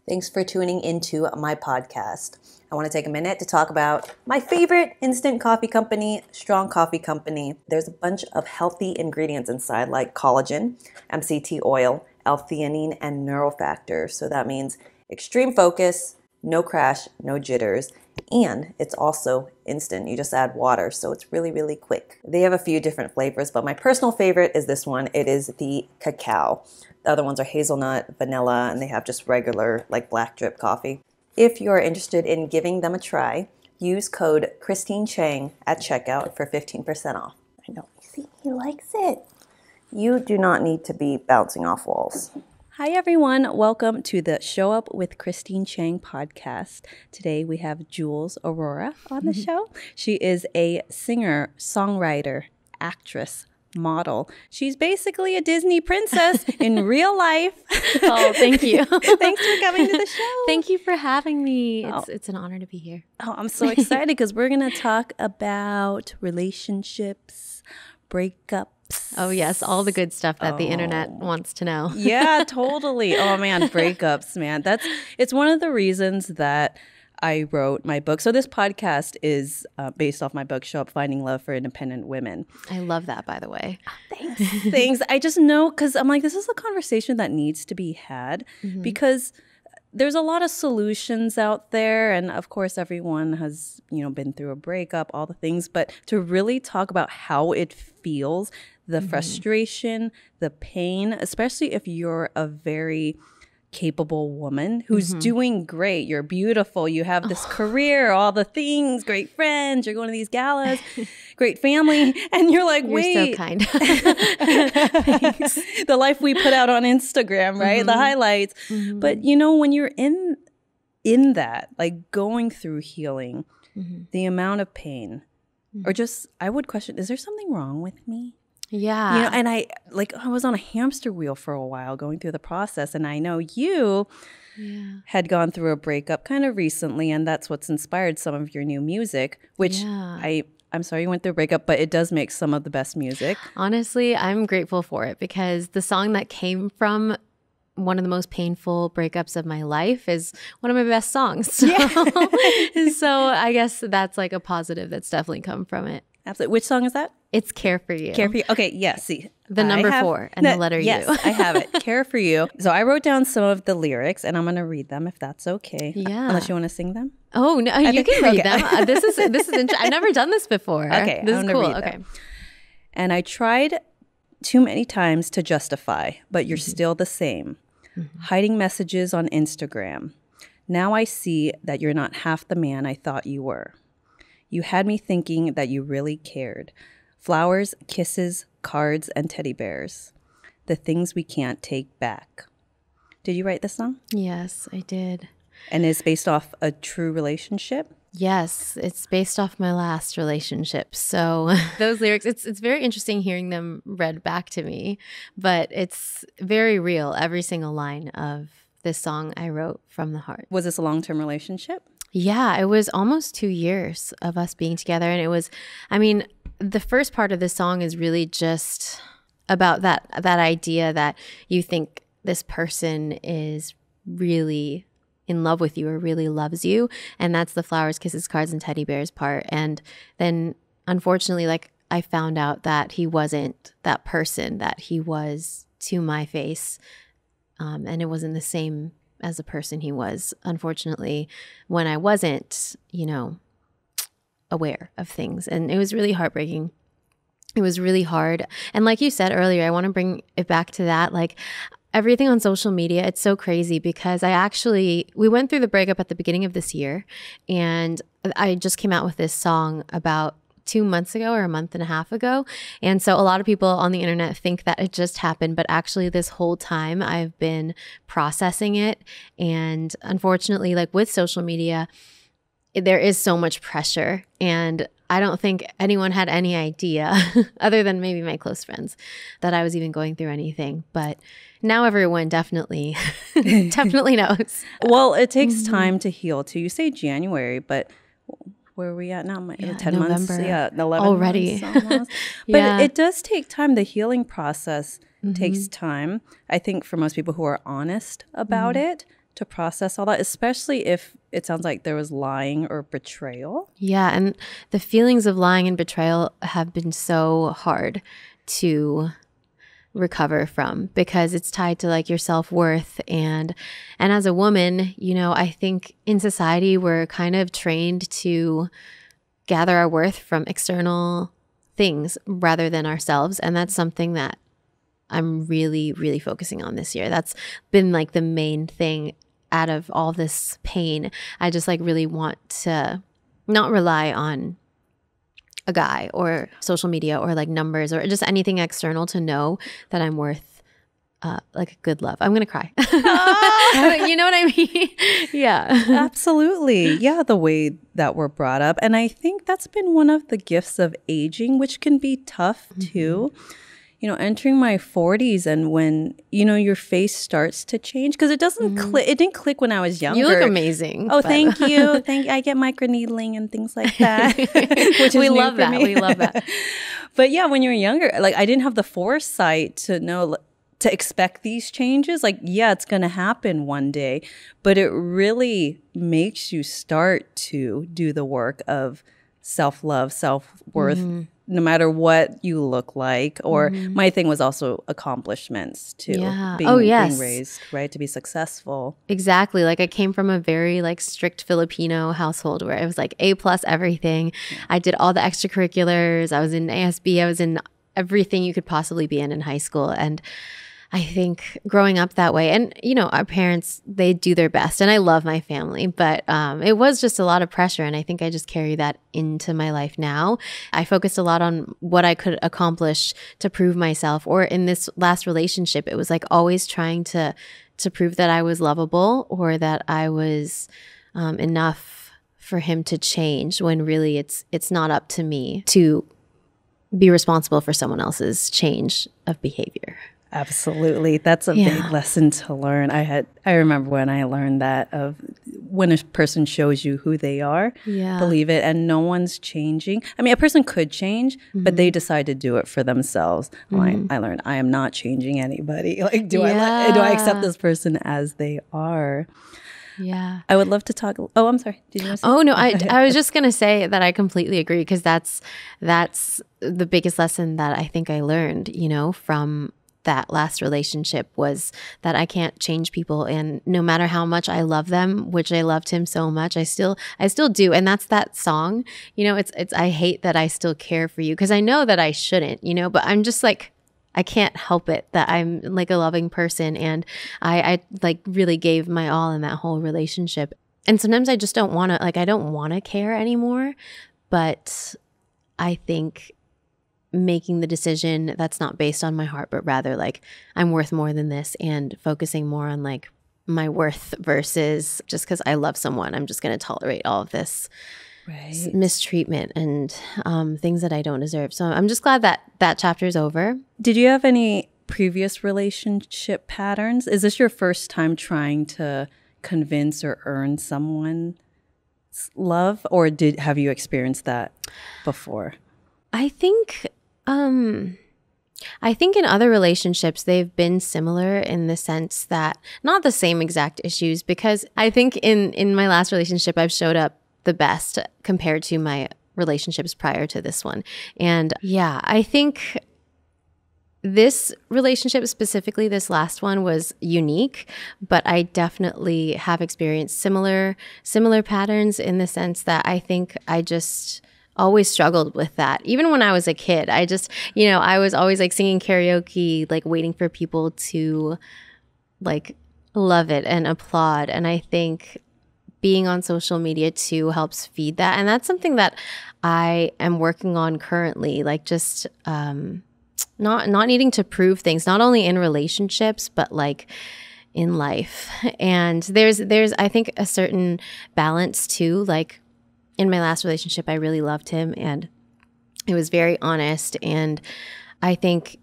Thanks for tuning into my podcast. I want to take a minute to talk about my favorite instant coffee company, Strong Coffee Company. There's a bunch of healthy ingredients inside like collagen, MCT oil, L-theanine, and neurofactor. So that means extreme focus, no crash, no jitters, and it's also instant. You just add water, so it's really, really quick. They have a few different flavors, but my personal favorite is this one. It is the cacao. The other ones are hazelnut, vanilla, and they have just regular like black drip coffee. If you're interested in giving them a try, use code Christine Chang at checkout for 15% off. I know, see, he likes it. You do not need to be bouncing off walls. Hi, everyone. Welcome to the Show Up with Christine Chang podcast. Today we have Jules Aurora on the show. She is a singer, songwriter, actress, model. She's basically a Disney princess in real life. Oh, thank you. Thanks for coming to the show. Thank you for having me. It's an honor to be here. Oh, I'm so excited because we're going to talk about relationships, breakups. Oh, yes. All the good stuff that the internet wants to know. Yeah, totally. Oh, man. Breakups, man. It's one of the reasons that I wrote my book. So this podcast is based off my book, Show Up Finding Love for Independent Women. I love that, by the way. Thanks. I just know because I'm like, this is a conversation that needs to be had because there's a lot of solutions out there. And of course, everyone has, been through a breakup, all the things. But to really talk about how it feels, the frustration, the pain, especially if you're a very capable woman who's doing great. You're beautiful. You have this career, all the things, great friends. You're going to these galas, great family. And you're like, wait. You're so kind. Thanks. The life we put out on Instagram, right? The highlights. But, when you're in that, like going through healing, the amount of pain, or just, I would question, is there something wrong with me? Yeah. And I was on a hamster wheel for a while going through the process. And I know you had gone through a breakup kind of recently. And that's what's inspired some of your new music, which I'm sorry you went through a breakup, but it does make some of the best music. Honestly, I'm grateful for it because the song that came from one of the most painful breakups of my life is one of my best songs. So, so I guess that's like a positive that's definitely come from it. Absolutely. Which song is that? It's Care For You. Care For You. Okay, yes. See, the number 4 and the letter U. Yes, I have it. Care For You. So I wrote down some of the lyrics, and I'm going to read them if that's okay. Yeah. Unless you want to sing them. Oh no, you can read them. This is I've never done this before. Okay, this I'm is cool. Read them. And I tried too many times to justify, but you're still the same. Hiding messages on Instagram. Now I see that you're not half the man I thought you were. You had me thinking that you really cared. Flowers, kisses, cards, and teddy bears. The things we can't take back. Did you write this song? Yes, I did. And it's based off a true relationship? Yes, it's based off my last relationship. So those lyrics, it's very interesting hearing them read back to me, but it's very real. Every single line of this song I wrote from the heart. Was this a long-term relationship? Yeah, it was almost 2 years of us being together. And it was, the first part of the song is really just about that idea that you think this person is really in love with you or really loves you. And that's the flowers, kisses, cards, and teddy bears part. And then unfortunately, I found out that he wasn't that person that he was to my face. And it wasn't the same as the person he was, unfortunately, when I wasn't, aware of things. And it was really heartbreaking. It was really hard. And like you said earlier, I want to bring it back to that. Everything on social media, it's so crazy because we went through the breakup at the beginning of this year, and I just came out with this song about 2 months ago or a month and a half ago. And so a lot of people on the internet think that it just happened, but actually this whole time I've been processing it. And unfortunately, with social media, there is so much pressure, and I don't think anyone had any idea other than maybe my close friends that I was even going through anything. But now everyone definitely knows. Well, it takes time to heal too. You say January, but where are we at now? 10 November. months? Yeah, 11 already. months almost. But it does take time. The healing process takes time. I think for most people who are honest about it, to process all that, especially if it sounds like there was lying or betrayal. Yeah. And the feelings of lying and betrayal have been so hard to recover from because it's tied to like your self-worth. And as a woman, you know, I think in society we're kind of trained to gather our worth from external things rather than ourselves. And that's something that I'm really, really focusing on this year. That's been like the main thing out of all this pain. I just like really want to not rely on a guy or social media or like numbers or just anything external to know that I'm worth like a good love. I'm going to cry. You know what I mean? Yeah. Absolutely. Yeah, the way that we're brought up. And I think that's been one of the gifts of aging, which can be tough too. You know, entering my 40s and when, you know, your face starts to change because it doesn't click. It didn't click when I was younger. You look amazing. Oh, thank you. I get microneedling and things like that. Which is we new love for that. me. We love that. But yeah, when you're younger, like I didn't have the foresight to know, to expect these changes. Like, yeah, it's going to happen one day, but it really makes you start to do the work of self-love, self-worth, no matter what you look like. Or my thing was also accomplishments too. Yeah. Being raised, right, to be successful. Exactly. Like I came from a very like strict Filipino household where it was like A+ everything. I did all the extracurriculars. I was in ASB. I was in everything you could possibly be in high school. And I think growing up that way, and you know, our parents, they do their best, and I love my family, but it was just a lot of pressure, and I think I just carry that into my life now. I focused a lot on what I could accomplish to prove myself, or in this last relationship, it was like always trying to prove that I was lovable or that I was enough for him to change, when really it's not up to me to be responsible for someone else's change of behavior. Absolutely. That's a big lesson to learn. I remember when I learned that, of when a person shows you who they are, believe it, and no one's changing. I mean, a person could change, but they decide to do it for themselves. I learned I am not changing anybody. Like, do I accept this person as they are? Yeah. I would love to talk. Oh, I'm sorry. Did you want to say? Oh, no, I was just going to say that I completely agree, because that's the biggest lesson that I think I learned, you know, from that last relationship, was that I can't change people. And no matter how much I love them, which I loved him so much, I still do. And that's that song, you know, it's I hate that I still care for you, because I know that I shouldn't, you know, but I'm just like, I can't help it that I'm like a loving person. And I like really gave my all in that whole relationship. And sometimes I just don't want to, like, I don't want to care anymore. But I think making the decision that's not based on my heart, but rather like I'm worth more than this, and focusing more on like my worth versus just because I love someone, I'm just going to tolerate all of this mistreatment and things that I don't deserve. So I'm just glad that that chapter is over. Did you have any previous relationship patterns? Is this your first time trying to convince or earn someone's love, or have you experienced that before? I think in other relationships, they've been similar in the sense that, not the same exact issues, because I think in my last relationship, I've showed up the best compared to my relationships prior to this one. And yeah, I think this relationship, specifically this last one, was unique, but I definitely have experienced similar patterns, in the sense that I think I just always struggled with that. Even when I was a kid, I just, you know, I was always like singing karaoke, like waiting for people to like love it and applaud. And I think being on social media too helps feed that. And that's something that I am working on currently, like just not needing to prove things, not only in relationships, but like in life. And there's I think a certain balance too. Like in my last relationship, I really loved him, and it was very honest. And I think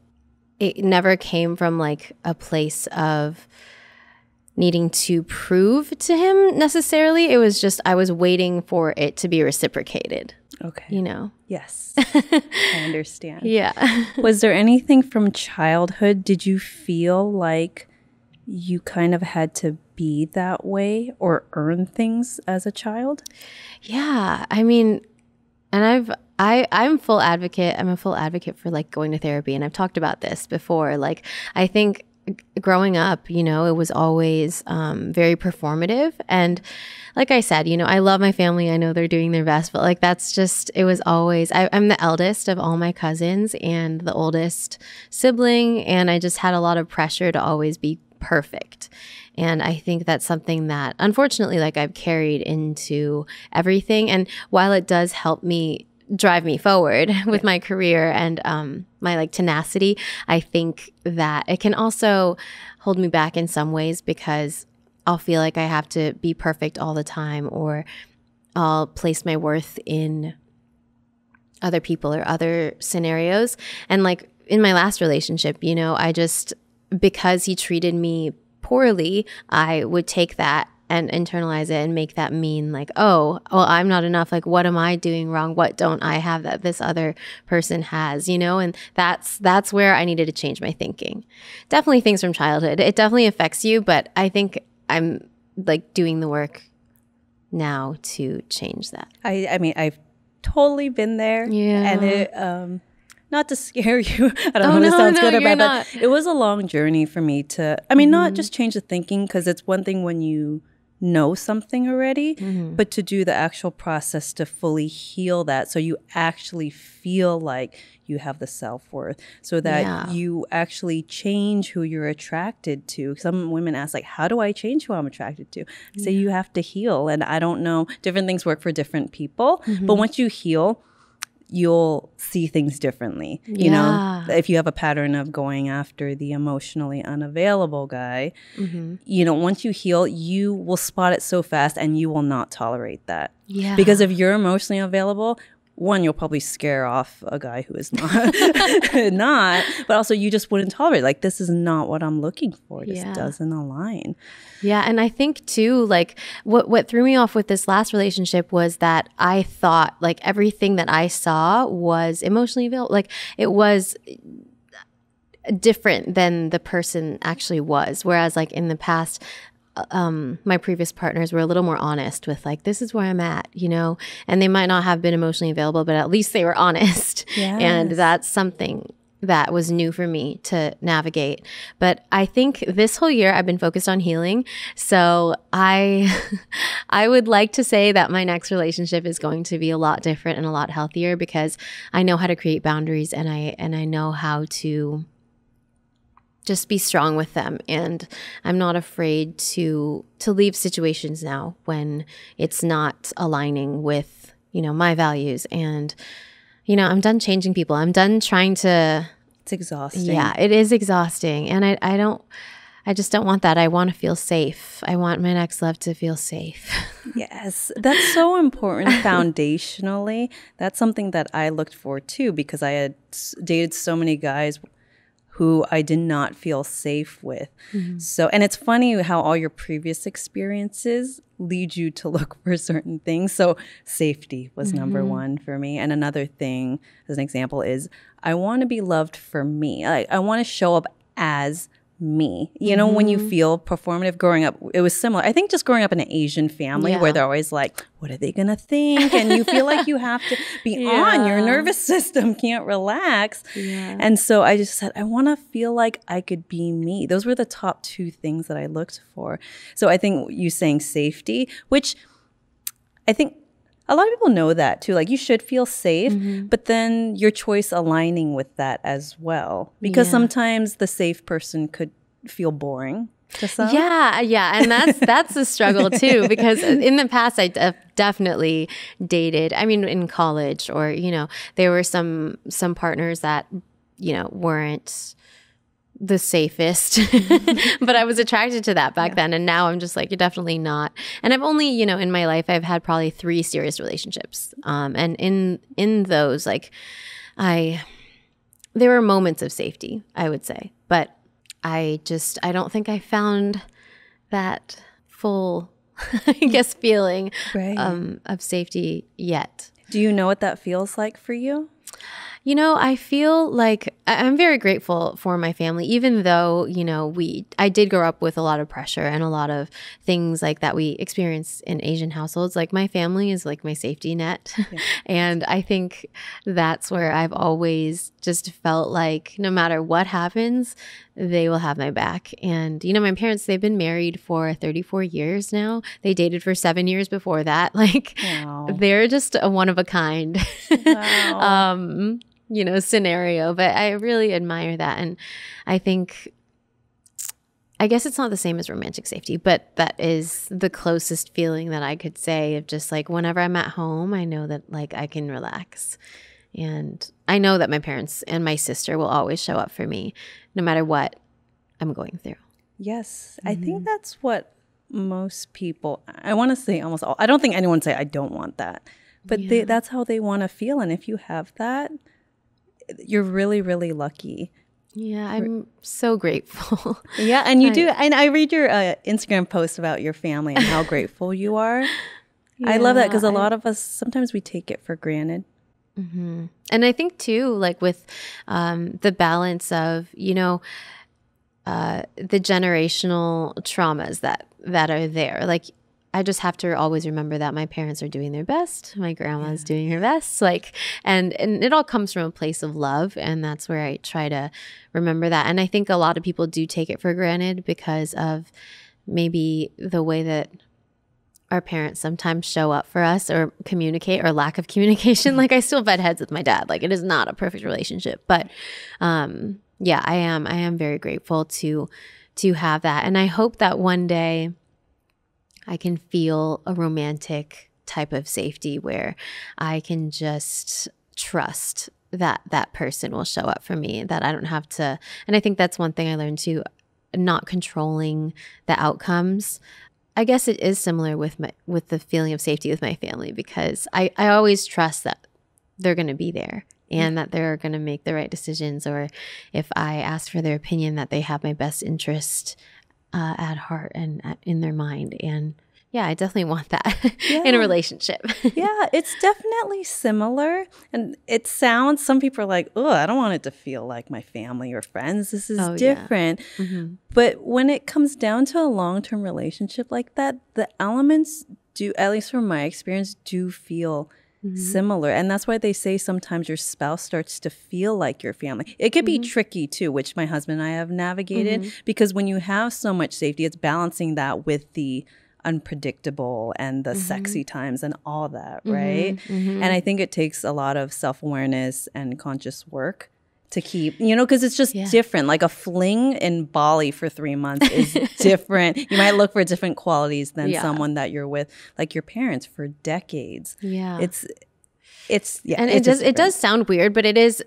it never came from like a place of needing to prove to him necessarily. It was just, I was waiting for it to be reciprocated. Okay. You know? Yes. I understand. Yeah. Was there anything from childhood? Did you feel like you kind of had to be that way or earn things as a child? Yeah. I mean, and I'm full advocate. I'm a full advocate for like going to therapy. And I've talked about this before. Like, I think growing up, you know, it was always very performative. And like I said, you know, I love my family. I know they're doing their best, but like, that's just, it was always, I'm the eldest of all my cousins and the oldest sibling. And I just had a lot of pressure to always be perfect. And I think that's something that unfortunately, like I've carried into everything. And while it does help me drive me forward with my career and my like tenacity, I think that it can also hold me back in some ways because I'll feel like I have to be perfect all the time, or I'll place my worth in other people or other scenarios. And like in my last relationship, you know, because he treated me poorly, I would take that and internalize it and make that mean like, oh, well, I'm not enough. Like, what am I doing wrong? What don't I have that this other person has, you know? And that's where I needed to change my thinking. Definitely things from childhood. It definitely affects you, but I think I'm like doing the work now to change that. I mean, I've totally been there. Yeah. And it, not to scare you. I don't know if this sounds good or bad, but it was a long journey for me to, I mean, not just change the thinking, because it's one thing when you know something already, but to do the actual process to fully heal that, so you actually feel like you have the self-worth, so that you actually change who you're attracted to. Some women ask, like, how do I change who I'm attracted to? I say you have to heal. And I don't know, different things work for different people, but once you heal, you'll see things differently. You know, if you have a pattern of going after the emotionally unavailable guy, you know, once you heal, you will spot it so fast and you will not tolerate that. Yeah. Because if you're emotionally available, one, you'll probably scare off a guy who is not, but also you just wouldn't tolerate, like, this is not what I'm looking for. This doesn't align. Yeah. And I think too, like what threw me off with this last relationship was that I thought like everything that I saw was emotionally available. Like it was different than the person actually was. Whereas like in the past, my previous partners were a little more honest with like, this is where I'm at, you know, and they might not have been emotionally available, but at least they were honest. Yes. And that's something that was new for me to navigate. But I think this whole year I've been focused on healing. So I would like to say that my next relationship is going to be a lot different and a lot healthier, because I know how to create boundaries, and I know how to just be strong with them. And I'm not afraid to leave situations now when it's not aligning with, you know, my values. And, you know, I'm done changing people. I'm done trying to. It's exhausting. Yeah, it is exhausting. And I just don't want that. I want to feel safe. I want my next love to feel safe. Yes, that's so important foundationally. That's something that I looked for too, because I had dated so many guys who I did not feel safe with. So, and it's funny how all your previous experiences lead you to look for certain things. So safety was number one for me. And another thing, as an example, is I want to be loved for me. I want to show up as me. You know, when you feel performative growing up, it was similar. I think just growing up in an Asian family where they're always like, what are they going to think? And you feel like you have to be on. Your nervous system can't relax. Yeah. And so I just said, I want to feel like I could be me. Those were the top two things that I looked for. So I think you saying safety, which I think a lot of people know that too. Like, you should feel safe, but then your choice aligning with that as well. Because sometimes the safe person could feel boring to some. Yeah. And that's a struggle too, because in the past I definitely dated, I mean, in college, or, you know, there were some partners that, you know, weren't the safest, but I was attracted to that back then. And now I'm just like, you're definitely not. And I've only, you know, in my life, I've had probably 3 serious relationships. And in those, like there were moments of safety, I would say, but I don't think I found that full, I guess, feeling of safety yet. Do you know what that feels like for you? You know, I feel like I'm very grateful for my family, even though, you know, I did grow up with a lot of pressure and a lot of things like that we experience in Asian households. Like my family is like my safety net. Yeah. And I think that's where I've always just felt like no matter what happens, they will have my back. And, you know, my parents, they've been married for 34 years now. They dated for 7 years before that. Like, wow. They're just a one of a kind. Wow. You know, scenario, but I really admire that. And I guess it's not the same as romantic safety, but that is the closest feeling that I could say of just like whenever I'm at home, I know that like I can relax. And I know that my parents and my sister will always show up for me no matter what I'm going through. Yes. I think that's what most people, I want to say almost all, I don't think anyone say I don't want that, but that's how they want to feel. And if you have that, you're really, really lucky. Yeah, I'm so grateful. Yeah, and you do. And I read your Instagram post about your family and how grateful you are. Yeah, I love that because a lot of us, sometimes we take it for granted. Mm-hmm. And I think too, like with the balance of, you know, the generational traumas that are there. Like I just have to always remember that my parents are doing their best. My grandma's doing her best. Like, and it all comes from a place of love. And that's where I try to remember that. And I think a lot of people do take it for granted because of maybe the way that our parents sometimes show up for us or communicate or lack of communication. Like I still butt heads with my dad. Like it is not a perfect relationship, but, yeah, I am very grateful to have that. And I hope that one day I can feel a romantic type of safety where I can just trust that that person will show up for me, that I don't have to. And I think that's one thing I learned too, not controlling the outcomes. I guess it is similar with the feeling of safety with my family because I always trust that they're going to be there and that they're going to make the right decisions, or if I ask for their opinion, that they have my best interest at heart and in their mind. And yeah, I definitely want that in a relationship. Yeah, it's definitely similar. And it sounds, some people are like, oh, I don't want it to feel like my family or friends. This is different. Yeah. Mm-hmm. But when it comes down to a long-term relationship like that, the elements do, at least from my experience, do feel similar. And that's why they say sometimes your spouse starts to feel like your family. It could be tricky too, which my husband and I have navigated, because when you have so much safety, it's balancing that with the unpredictable and the sexy times and all that, right? And I think it takes a lot of self-awareness and conscious work to keep, you know, because it's just different. Like a fling in Bali for 3 months is different. You might look for different qualities than someone that you're with, like your parents for decades. Yeah. And it does sound weird, but it is,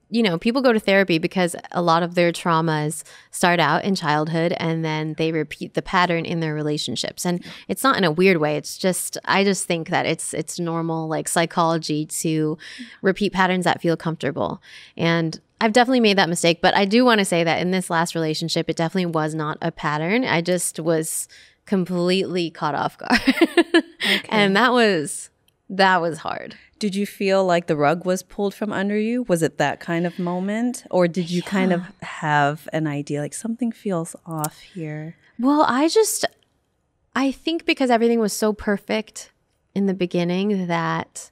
you know, people go to therapy because a lot of their traumas start out in childhood and then they repeat the pattern in their relationships. And it's not in a weird way. It's just, I just think that it's normal, like psychology, to repeat patterns that feel comfortable. And I've definitely made that mistake, but I do want to say that in this last relationship, it definitely was not a pattern. I just was completely caught off guard. And that was hard. Did you feel like the rug was pulled from under you? Was it that kind of moment? Or did you kind of have an idea like something feels off here? Well, I think because everything was so perfect in the beginning that,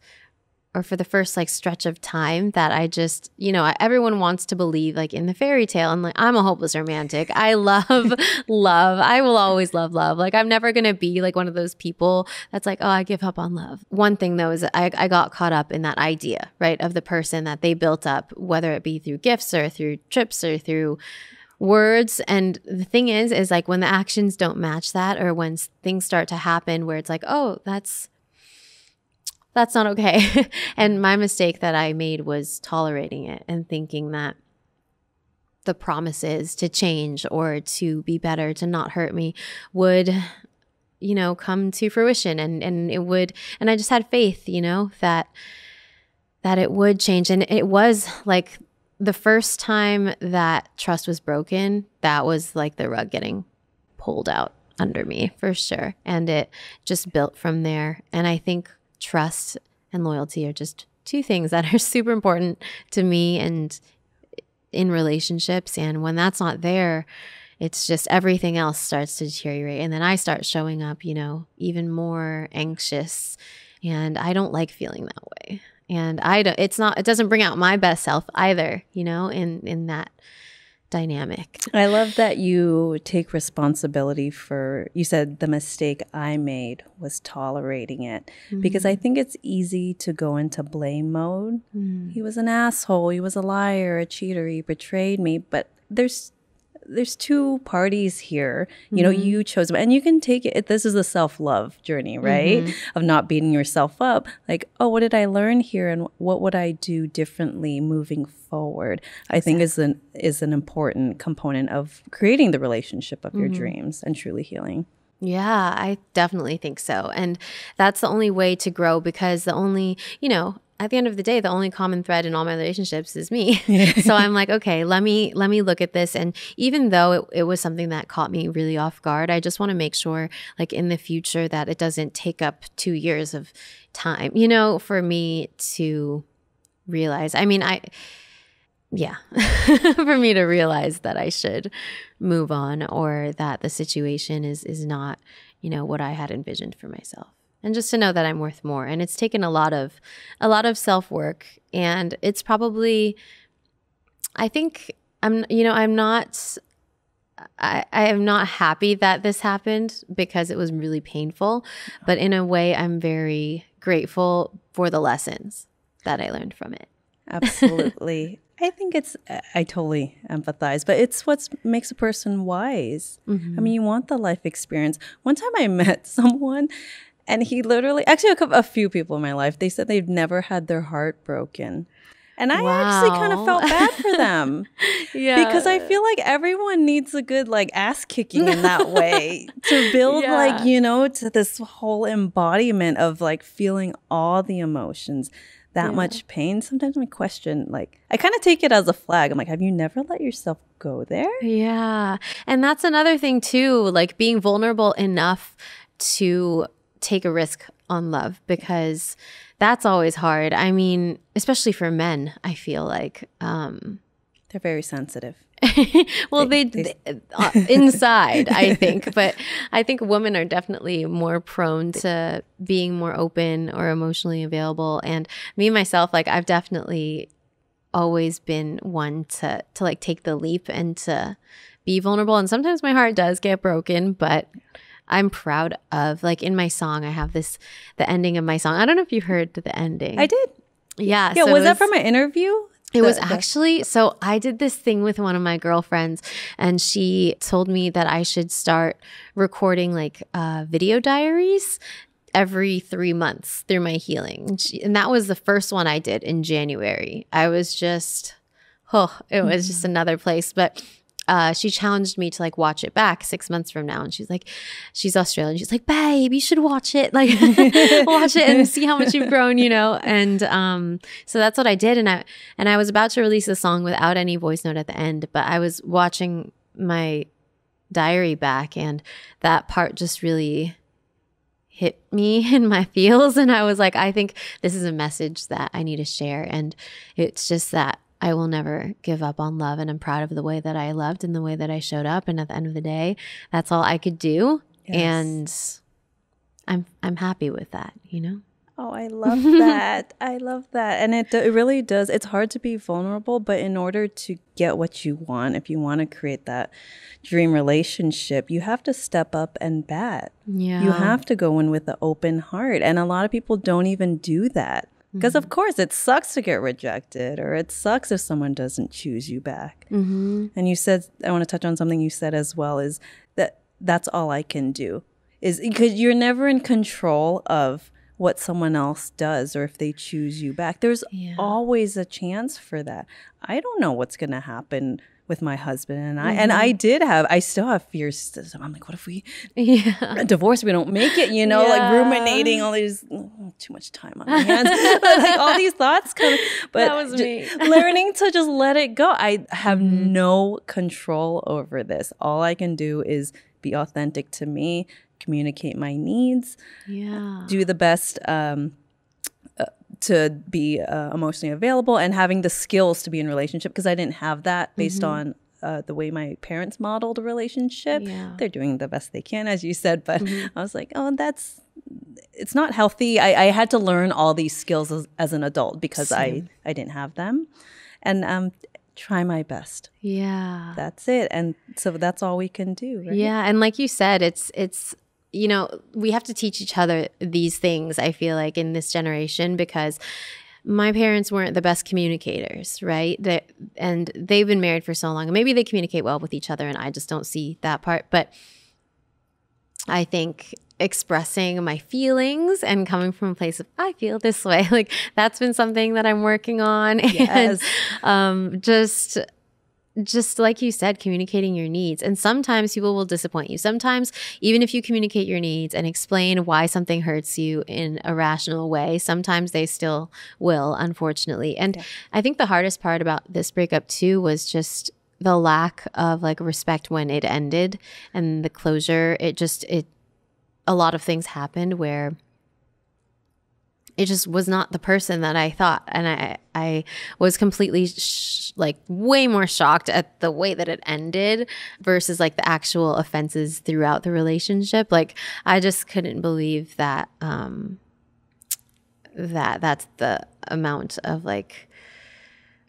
or for the first like stretch of time, that I just, you know, everyone wants to believe like in the fairy tale. And like, I'm a hopeless romantic. I love love. I will always love love. Like I'm never going to be like one of those people that's like, oh, I give up on love. One thing though, is I got caught up in that idea, right, of the person that they built up, whether it be through gifts or through trips or through words. And the thing is like when the actions don't match that, or when things start to happen where it's like, oh, that's not okay. And my mistake that I made was tolerating it and thinking that the promises to change or to be better, to not hurt me, would, you know, come to fruition. And it would, and I just had faith, you know, that it would change. And it was like the first time that trust was broken, that was like the rug getting pulled out under me for sure. And it just built from there. And I think trust and loyalty are just two things that are super important to me and in relationships. And when that's not there, it's just everything else starts to deteriorate. And then I start showing up, even more anxious. And I don't like feeling that way. And it doesn't bring out my best self either, in that dynamic. I love that you take responsibility for, you said the mistake I made was tolerating it, because I think it's easy to go into blame mode. He was an asshole. He was a liar, a cheater. He betrayed me. But there's two parties here. You chose them, and you can take it. This is a self-love journey, right? Of not beating yourself up. Like, oh, what did I learn here, and what would I do differently moving forward? I think is an important component of creating the relationship of your dreams and truly healing. Yeah, I definitely think so. And that's the only way to grow, because at the end of the day, the only common thread in all my relationships is me. So I'm like, okay, let me look at this. And even though it was something that caught me really off guard, I just want to make sure, like, in the future, that it doesn't take up 2 years of time, for me to realize. For me to realize that I should move on, or that the situation is not, what I had envisioned for myself. And just to know that I'm worth more. And it's taken a lot of self-work. And it's probably, I think I am not happy that this happened, because it was really painful. But in a way, I'm very grateful for the lessons that I learned from it. Absolutely. I think I totally empathize, but it's what makes a person wise. I mean, you want the life experience. One time I met someone, and he literally, actually a few people in my life, they said they've never had their heart broken. And I actually kind of felt bad for them. Yeah. Because I feel like everyone needs a good, like, ass kicking in that way to build, to this whole embodiment of, like, feeling all the emotions, that much pain. Sometimes I question, like, I kind of take it as a flag. I'm like, have you never let yourself go there? Yeah. And that's another thing too, like, being vulnerable enough to take a risk on love, because that's always hard. I mean, especially for men, I feel like they're very sensitive. Well, they inside, I think, but I think women are definitely more prone to being more open or emotionally available. And me myself, like, I've definitely always been one to like take the leap and to be vulnerable. And sometimes my heart does get broken, but I'm proud of, like, in my song, I have the ending of my song. I don't know if you heard the ending. I did. Yeah. Yeah. So was that from an interview? It was actually, so I did this thing with one of my girlfriends, and she told me that I should start recording, like, video diaries every 3 months through my healing. And that was the first one I did in January. I was just, it was just another place. But she challenged me to, like, watch it back 6 months from now. And she's like, she's Australian. She's like, babe, you should watch it. Like, watch it and see how much you've grown, And so that's what I did. And I was about to release the song without any voice note at the end, but I was watching my diary back, and that part just really hit me in my feels. And I was like, I think this is a message that I need to share. And it's just that I will never give up on love, and I'm proud of the way that I loved and the way that I showed up. And at the end of the day, that's all I could do. Yes. And I'm happy with that, Oh, I love that. I love that. And it really does. It's hard to be vulnerable, but in order to get what you want, if you want to create that dream relationship, you have to step up and bat. Yeah. You have to go in with an open heart. And a lot of people don't even do that. Because, of course, it sucks to get rejected, or it sucks if someone doesn't choose you back. And you said, I want to touch on something you said as well, is that's all I can do. Is because you're never in control of what someone else does or if they choose you back. There's always a chance for that. I don't know what's going to happen with my husband and I. And I still have fears. I'm like, what if we divorce? We don't make it, like ruminating all these, too much time on my hands. Like all these thoughts come. But that was me. Learning to just let it go. I have no control over this. All I can do is be authentic to me, communicate my needs, do the best to be emotionally available and having the skills to be in a relationship, because I didn't have that based on the way my parents modeled a relationship. Yeah. They're doing the best they can, as you said, but I was like, oh, it's not healthy. I had to learn all these skills as an adult because I didn't have them, and try my best. Yeah. That's it. And so that's all we can do, right? Yeah. And like you said, it's you know, we have to teach each other these things, I feel like, in this generation, because my parents weren't the best communicators, right? And they've been married for so long. And maybe they communicate well with each other, and I just don't see that part. But I think expressing my feelings and coming from a place of, I feel this way, like that's been something that I'm working on. Yes. And just like you said, communicating your needs. And sometimes people will disappoint you. Sometimes, even if you communicate your needs and explain why something hurts you in a rational way, sometimes they still will, unfortunately. And I think the hardest part about this breakup too was just the lack of like respect when it ended and the closure. A lot of things happened where it just was not the person that I thought. And I was completely like way more shocked at the way that it ended versus like the actual offenses throughout the relationship. Like I just couldn't believe that that's the amount of like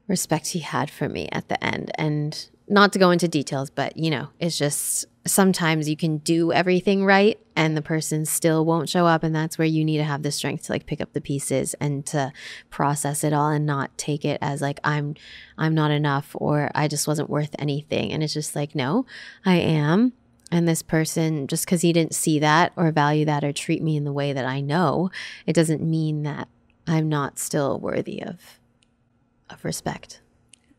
respect he had for me at the end. And not to go into details, but you know, it's just sometimes you can do everything right and the person still won't show up, and that's where you need to have the strength to like pick up the pieces and to process it all and not take it as like I'm not enough or I just wasn't worth anything. And it's just like, no, I am. And this person, just because he didn't see that or value that or treat me in the way that I know, it doesn't mean that I'm not still worthy of respect.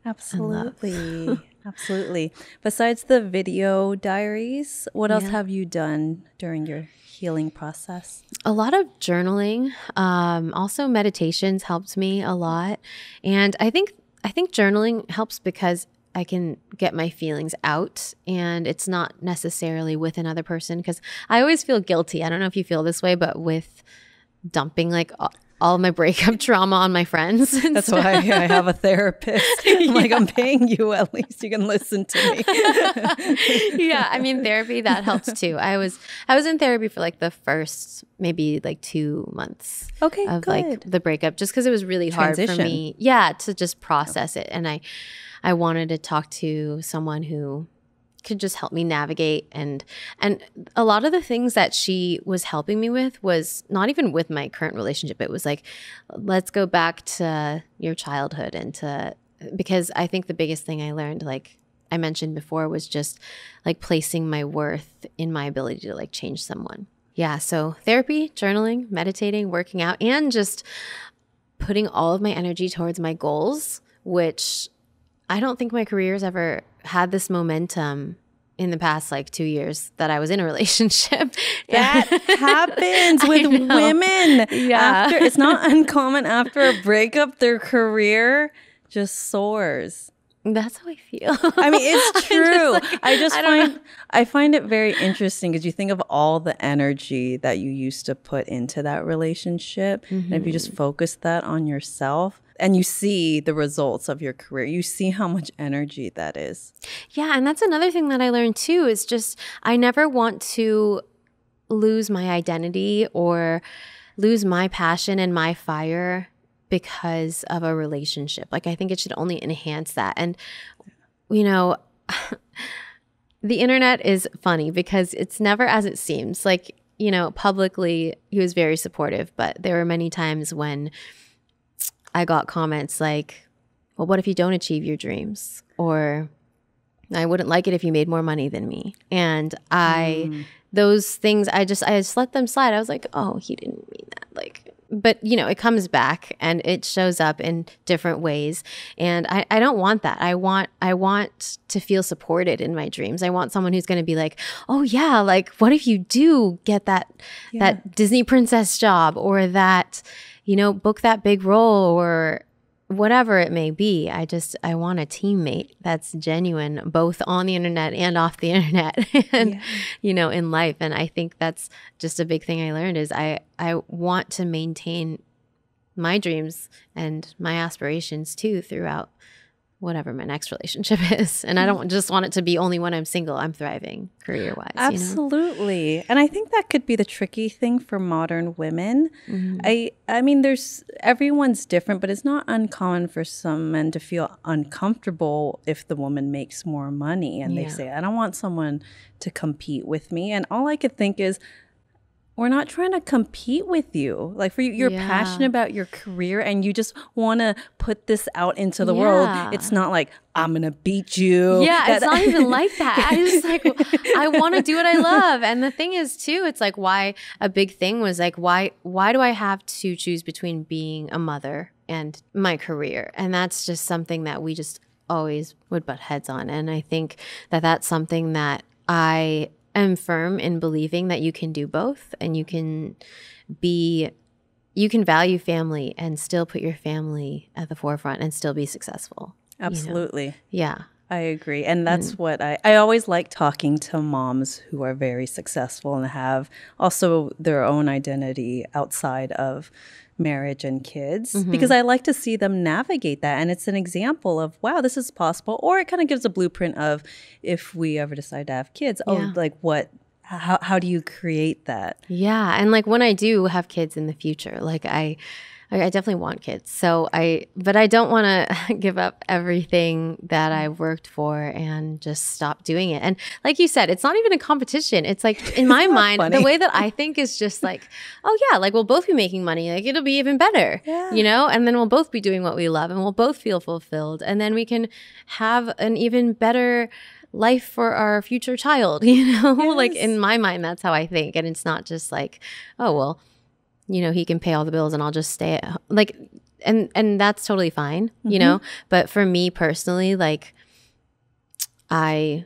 Absolutely. Absolutely. Besides the video diaries, what else have you done during your healing process? A lot of journaling. Also meditations helped me a lot. And I think journaling helps because I can get my feelings out and it's not necessarily with another person, because I always feel guilty. I don't know if you feel this way, but with dumping like all my breakup trauma on my friends. That's why I have a therapist. I'm like, I'm paying you, at least you can listen to me. Yeah, I mean, therapy, that helps too. I was in therapy for like the first maybe like 2 months of good. like the breakup, just because it was really hard for me. Yeah, to just process it. And I wanted to talk to someone who could just help me navigate. And a lot of the things that she was helping me with was not even with my current relationship. It was like, let's go back to your childhood because I think the biggest thing I learned, like I mentioned before, was just like placing my worth in my ability to like change someone. Yeah. So therapy, journaling, meditating, working out, and just putting all of my energy towards my goals, which I don't think my career's ever had this momentum in the past like 2 years that I was in a relationship. That happens with women. Yeah. It's not uncommon after a breakup, their career just soars. That's how I feel. I mean, it's true. I find it very interesting because you think of all the energy that you used to put into that relationship. And if you just focus that on yourself and you see the results of your career, you see how much energy that is. Yeah. And that's another thing that I learned too, is just I never want to lose my identity or lose my passion and my fire because of a relationship. Like, I think it should only enhance that. And, you know, the internet is funny because it's never as it seems. Like, you know, publicly, he was very supportive, but there were many times when I got comments like, well, what if you don't achieve your dreams? Or I wouldn't like it if you made more money than me. And those things, I just let them slide. I was like, oh, he didn't mean that. Like, but you know, it comes back and it shows up in different ways. And I don't want that. I want to feel supported in my dreams. I want someone who's going to be like, oh yeah, like what if you do get that Disney princess job, or that, you know, book that big role, or whatever it may be. I want a teammate that's genuine, both on the internet and off the internet and, you know, in life. And I think that's just a big thing I learned is I want to maintain my dreams and my aspirations too throughout whatever my next relationship is. And I don't just want it to be only when I'm single, I'm thriving career-wise. Absolutely. And I think that could be the tricky thing for modern women. I mean, everyone's different, but it's not uncommon for some men to feel uncomfortable if the woman makes more money and they say, I don't want someone to compete with me. And all I could think is, we're not trying to compete with you. Like for you, you're passionate about your career and you just want to put this out into the world. It's not like, I'm going to beat you. Yeah, it's not even like that. I just like, I want to do what I love. And the thing is too, it's like why a big thing was like, why do I have to choose between being a mother and my career? And that's just something that we just always would butt heads on. And I think that that's something that I am firm in believing that you can do both, and you can value family and still put your family at the forefront and still be successful. Absolutely. Yeah. I agree. And that's what I always like talking to moms who are very successful and have also their own identity outside of marriage and kids, because I like to see them navigate that. And it's an example of, wow, this is possible. Or it kind of gives a blueprint of if we ever decide to have kids, like how do you create that? Yeah. And like when I do have kids in the future, like I definitely want kids. But I don't want to give up everything that I've worked for and just stop doing it. And like you said, it's not even a competition. It's like in my mind, the way that I think is just like, oh yeah, like we'll both be making money. Like it'll be even better, and then we'll both be doing what we love and we'll both feel fulfilled. And then we can have an even better life for our future child, like in my mind, that's how I think. And it's not just like, oh, well, he can pay all the bills and I'll just stay at home. Like, and that's totally fine, but for me personally, like I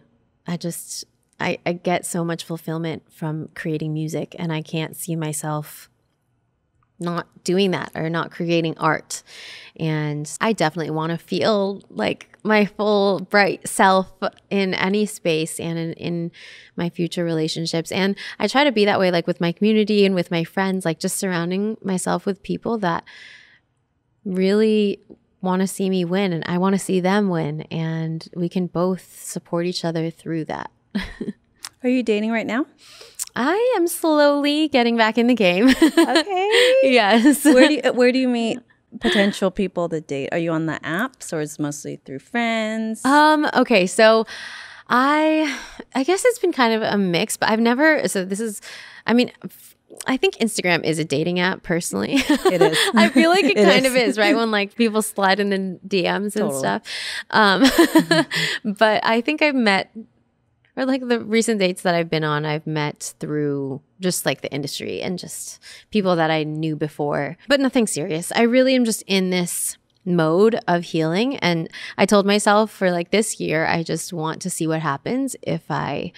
get so much fulfillment from creating music, and I can't see myself not doing that or not creating art. And I definitely want to feel like my full bright self in any space and in my future relationships. And I try to be that way, like with my community and with my friends, like just surrounding myself with people that really want to see me win and I want to see them win. And we can both support each other through that. Are you dating right now? I am slowly getting back in the game. Okay. Yes. Where do you meet potential people to date? Are you on the apps or is it mostly through friends? Okay, so I guess it's been kind of a mix, but I've never, I think Instagram is a dating app personally. It is. I feel like it kind of is, right? When like people slide in the DMs and stuff. But I think I've met, or like the recent dates that I've been on, I've met through just like the industry and just people that I knew before, but nothing serious. I really am just in this mode of healing. And I told myself for like this year, I just want to see what happens if I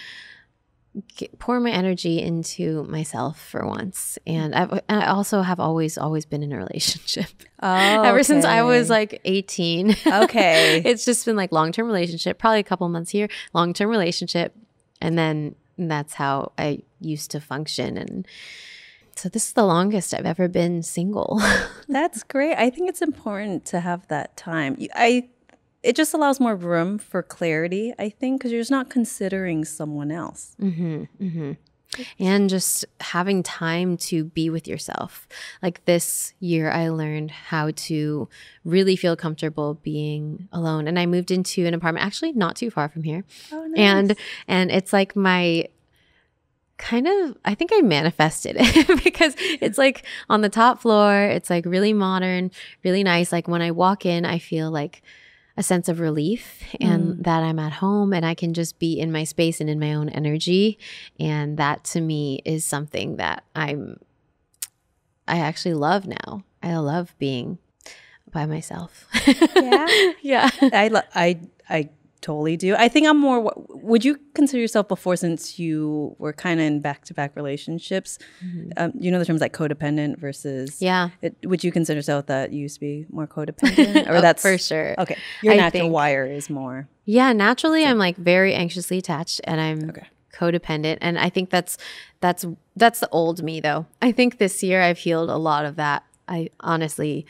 pour my energy into myself for once. And I also have always been in a relationship. Oh, ever since I was like 18. Okay. It's just been like long-term relationship, probably a couple months here, long-term relationship. And then that's how I used to function. And so this is the longest I've ever been single. That's great. I think it's important to have that time. It just allows more room for clarity, I think, because you're just not considering someone else. And just having time to be with yourself. Like this year, I learned how to really feel comfortable being alone. And I moved into an apartment, actually not too far from here. Oh, nice. And it's like my kind of, I think I manifested it because it's like on the top floor. It's like really modern, really nice. Like when I walk in, I feel like a sense of relief and that I'm at home and I can just be in my space and in my own energy. And that to me is something that I actually love now. I love being by myself. Yeah. Yeah. I totally do. I think I'm more, would you consider yourself before, since you were kind of in back-to-back relationships, you know the terms like codependent versus, would you consider yourself that you used to be more codependent? Or that's for sure. Okay. Your natural wire is more. Yeah. Naturally, I'm like very anxiously attached and I'm codependent. And I think that's the old me though. I think this year I've healed a lot of that. I honestly,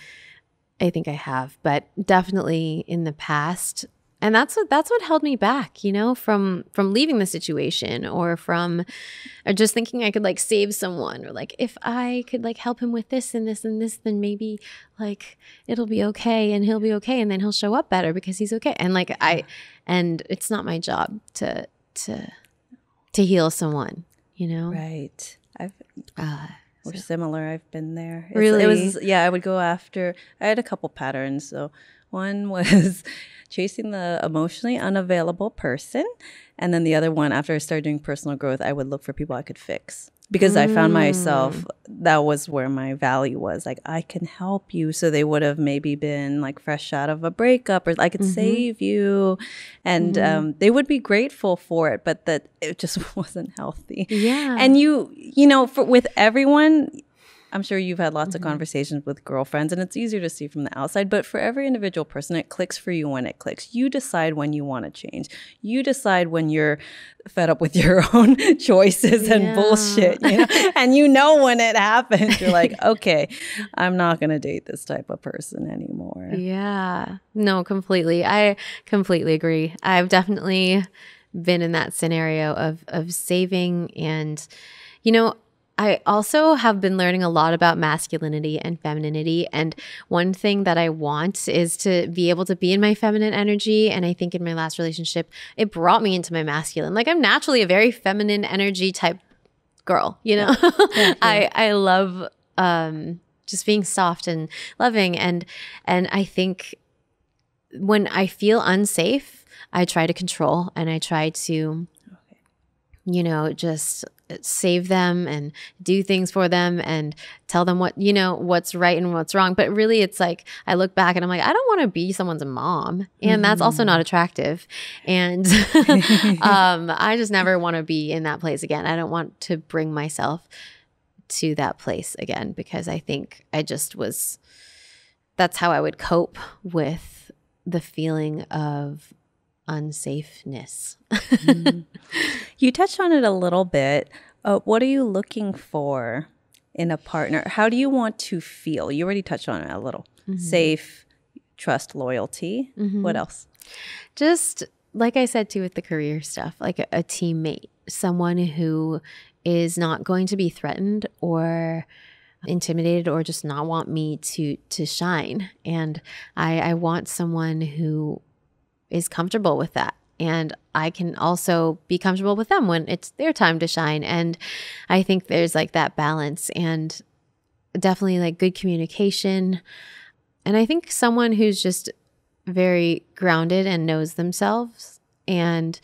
I think I have, but definitely in the past. And that's what held me back, you know, from leaving the situation, or just thinking I could like save someone, or like if I could like help him with this and this and this, then maybe like it'll be okay and he'll be okay and then he'll show up better because he's okay. And like and it's not my job to heal someone, you know? Right. We're similar. I've been there. Really? It was, I would go after, I had a couple patterns. So one was chasing the emotionally unavailable person. And then the other one, after I started doing personal growth, I would look for people I could fix. Because I found myself, that was where my value was. Like, I can help you. So they would have maybe been like fresh out of a breakup, or I could save you. And they would be grateful for it, but that it just wasn't healthy. Yeah. And you know, with everyone, I'm sure you've had lots of conversations with girlfriends, and it's easier to see from the outside. But for every individual person, it clicks for you when it clicks. You decide when you want to change. You decide when you're fed up with your own choices and bullshit, you know? And you know when it happens. You're like, okay, I'm not going to date this type of person anymore. Yeah. No, completely. I completely agree. I've definitely been in that scenario of saving, and, you know, I also have been learning a lot about masculinity and femininity. And one thing that I want is to be able to be in my feminine energy. And I think in my last relationship, it brought me into my masculine. Like, I'm naturally a very feminine energy type girl, you know? Yeah. I love just being soft and loving. And I think when I feel unsafe, I try to control, and I try to, you know, just save them and do things for them and tell them what, you know, what's right and what's wrong. But really, it's like, I look back and I'm like, I don't want to be someone's mom. And that's also not attractive. And I just never want to be in that place again. I don't want to bring myself to that place again, because I think that's how I would cope with the feeling of unsafeness. You touched on it a little bit. What are you looking for in a partner? How do you want to feel? You already touched on it a little. Safe, trust, loyalty. What else? Just like I said too with the career stuff, like a teammate, someone who is not going to be threatened or intimidated or just not want me to shine. And I want someone who is comfortable with that. And I can also be comfortable with them when it's their time to shine. And I think there's like that balance, and definitely like good communication. And I think someone who's just very grounded and knows themselves and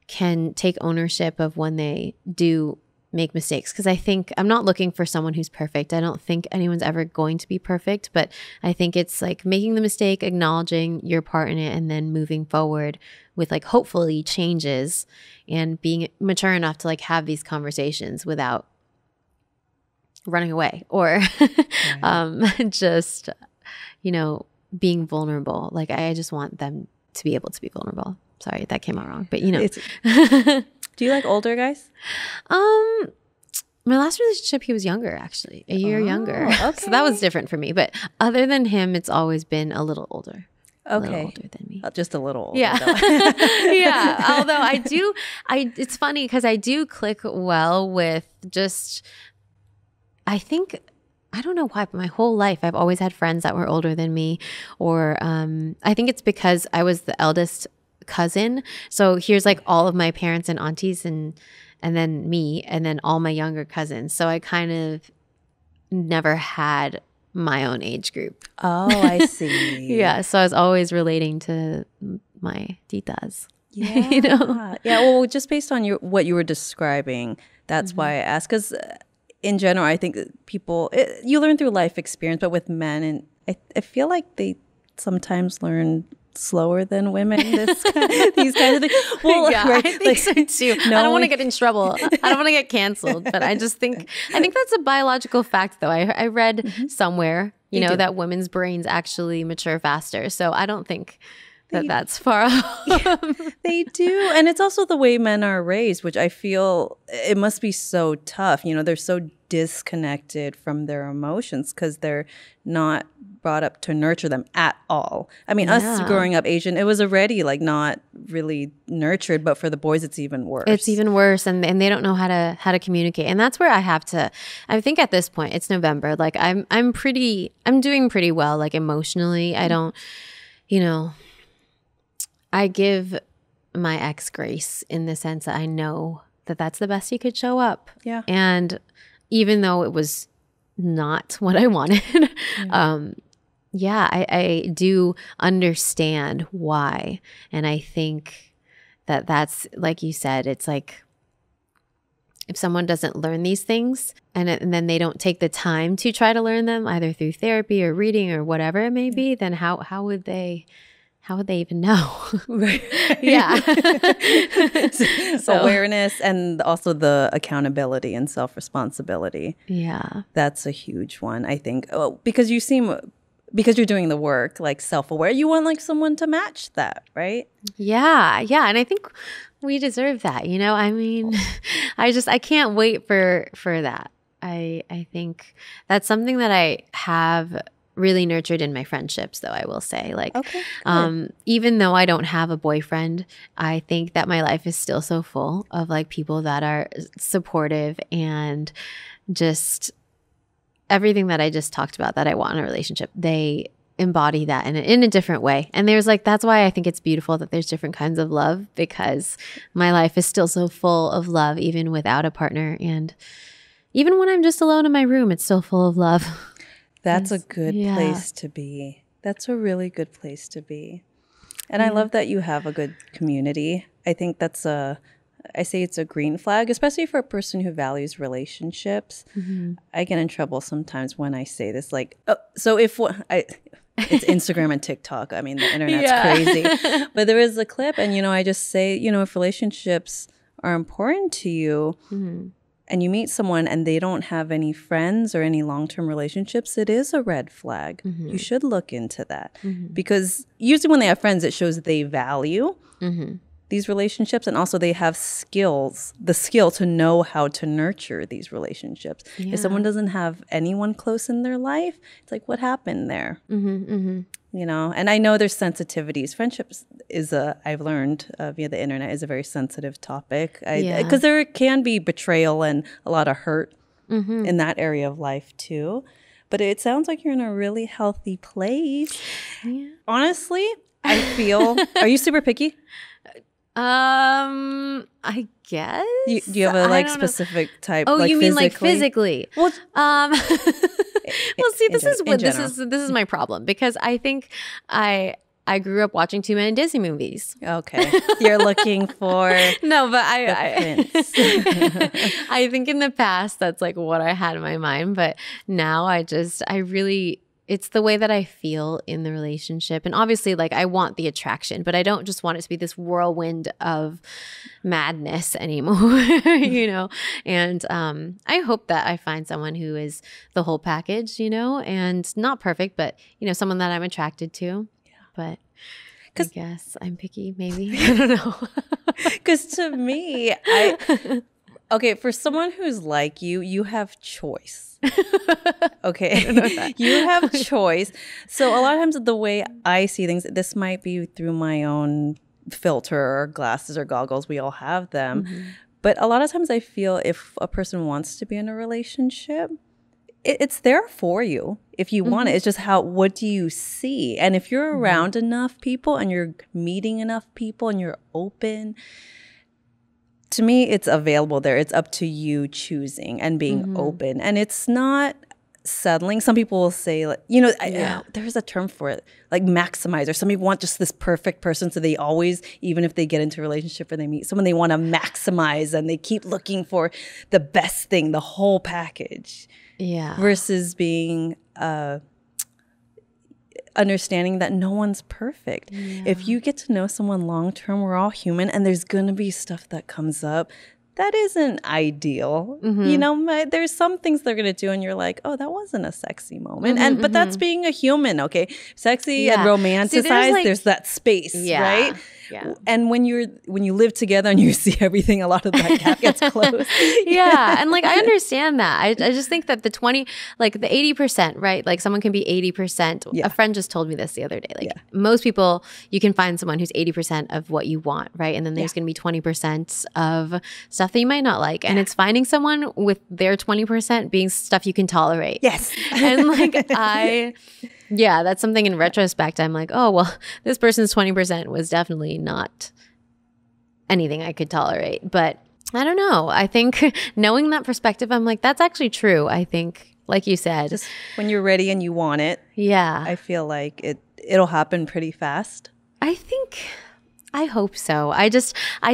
can take ownership of when they do make mistakes. Because I think I'm not looking for someone who's perfect. I don't think anyone's ever going to be perfect, but I think it's like making the mistake, acknowledging your part in it, and then moving forward with like hopefully changes, and being mature enough to like have these conversations without running away or just, you know, being vulnerable. Like I just want them to be able to be vulnerable. Sorry, that came out wrong, but you know. Do you like older guys? My last relationship, he was younger, actually, a year younger. Okay. So that was different for me. But other than him, it's always been a little older. Okay. A little older than me. Just a little older. Yeah. Yeah. Although it's funny because I do click well with just, I think, I don't know why, but my whole life I've always had friends that were older than me. Or I think it's because I was the eldest cousin. So here's like all of my parents and aunties and then me, and then all my younger cousins. So I kind of never had my own age group. Oh, I see. Yeah. So I was always relating to my titas. Yeah. You know? Yeah. Well, just based on what you were describing, that's why I asked. Because in general, I think people, you learn through life experience, but with men, and I feel like they sometimes learn slower than women, these kinds of things. Well, yeah, right? I think so too. I don't want to get in trouble. I don't want to get canceled, but I think that's a biological fact though. I read somewhere, you know, that women's brains actually mature faster. So I don't think that's far off. They do. And it's also the way men are raised, which I feel it must be so tough. You know, they're so disconnected from their emotions because they're not brought up to nurture them at all. I mean, us growing up Asian, it was already like not really nurtured, but for the boys, it's even worse. It's even worse, and they don't know how to communicate. And that's where I think at this point, it's November. Like I'm doing pretty well, like emotionally. I don't, I give my ex grace in the sense that I know that that's the best he could show up. Yeah. And even though it was not what I wanted, I do understand why. And I think that's, like you said, it's like if someone doesn't learn these things and then they don't take the time to try to learn them either through therapy or reading or whatever it may be, then how would they even know? Right. Yeah. So awareness and also the accountability and self-responsibility. Yeah. That's a huge one, I think. Oh, because you're doing the work, like self-aware, you want like someone to match that, right? Yeah. Yeah. And I think we deserve that, I mean, I can't wait for that. I think that's something that I have really nurtured in my friendships, though, I will say. Like, okay, even though I don't have a boyfriend, I think that my life is still so full of like people that are supportive and just everything that I just talked about that I want in a relationship. They embody that in a different way. And that's why I think it's beautiful that there's different kinds of love, because my life is still so full of love, even without a partner. And even when I'm just alone in my room, it's still full of love. That's a good place to be. That's a really good place to be. And I love that you have a good community. I think I say it's a green flag, especially for a person who values relationships. Mm-hmm. I get in trouble sometimes when I say this, like, it's Instagram and TikTok. I mean, the internet's crazy. But there is a clip and, I just say, if relationships are important to you, and you meet someone and they don't have any friends or any long-term relationships, it is a red flag. Mm-hmm. You should look into that. Mm-hmm. Because usually when they have friends, it shows that they value these relationships, and also they have the skill to know how to nurture these relationships. Yeah. If someone doesn't have anyone close in their life, it's like, what happened there? Mm-hmm, and I know there's sensitivities. Friendships I've learned via the internet, is a very sensitive topic. Because there can be betrayal and a lot of hurt in that area of life too. But it sounds like you're in a really healthy place. Yeah. Honestly, I feel, are you super picky? I guess. Do you have a specific type? Oh, like you mean like physically? Well, well, see, this is my problem, because I think I grew up watching too many Disney movies. Okay, you're looking for no, but I think in the past that's like what I had in my mind, but now it's the way that I feel in the relationship. And obviously, like, I want the attraction, but I don't just want it to be this whirlwind of madness anymore, And I hope that I find someone who is the whole package, and not perfect, but, someone that I'm attracted to. Yeah. But I guess I'm picky, maybe. I don't know. Because to me, okay, for someone who's like you have choice. Okay, you have choice. So a lot of times the way I see things, this might be through my own filter or glasses or goggles. We all have them. Mm-hmm. But a lot of times I feel if a person wants to be in a relationship, it's there for you if you want it. It's just what do you see? And if you're around enough people and you're meeting enough people and you're open, to me, it's available there. It's up to you choosing and being open. And it's not settling. Some people will say, like, there's a term for it, like maximizer. Some people want just this perfect person. So they always, even if they get into a relationship or they meet someone, they want to maximize and they keep looking for the best thing, the whole package. Yeah. Versus being understanding that no one's perfect. Yeah. If you get to know someone long term, we're all human, and there's gonna be stuff that comes up that isn't ideal. There's some things they're going to do and you're like, oh, that wasn't a sexy moment. But that's being a human, okay? Sexy and romanticized, there's that space, right? Yeah. And when you live together and you see everything, a lot of that gap gets closed. And like I understand that. I just think that the 80%, right? Like someone can be 80%. A friend just told me this the other day. Like most people, you can find someone who's 80% of what you want, right? And then there's going to be 20% of stuff that you might not like. And it's finding someone with their 20% being stuff you can tolerate. Yes. And like that's something in retrospect. I'm like, oh, well, this person's 20% was definitely not anything I could tolerate. But I don't know. I think knowing that perspective, I'm like, that's actually true. I think, like you said. Just when you're ready and you want it. Yeah. I feel like it'll happen pretty fast. I hope so. I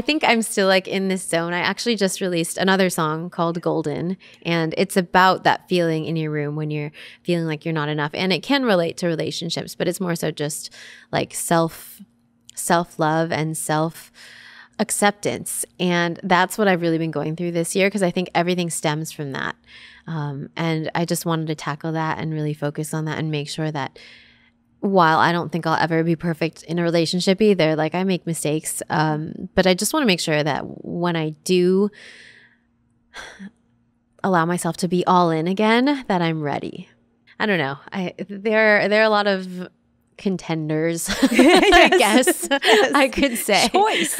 think I'm still like in this zone. I actually just released another song called Golden, and it's about that feeling in your room when you're feeling like you're not enough. And it can relate to relationships, but it's more so just like self-love and self-acceptance. And that's what I've really been going through this year because I think everything stems from that. And I just wanted to tackle that and really focus on that and make sure that while I don't think I'll ever be perfect in a relationship either, like I make mistakes, but I just want to make sure that when I do allow myself to be all in again, that I'm ready. I don't know. There are a lot of contenders, I guess I could say. Choice.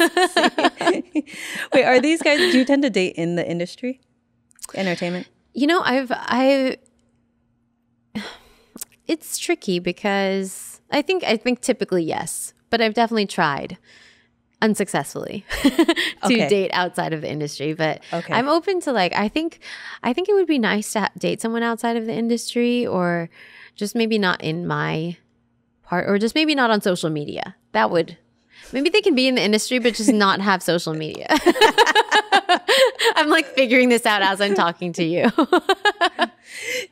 Wait, are these guys, do you tend to date in the industry? Entertainment? It's tricky because I think typically yes, but I've definitely tried unsuccessfully to date outside of the industry. But I'm open to like I think it would be nice to date someone outside of the industry, or just maybe not in my part, or just maybe not on social media. That would maybe they can be in the industry but just not have social media. I'm like figuring this out as I'm talking to you.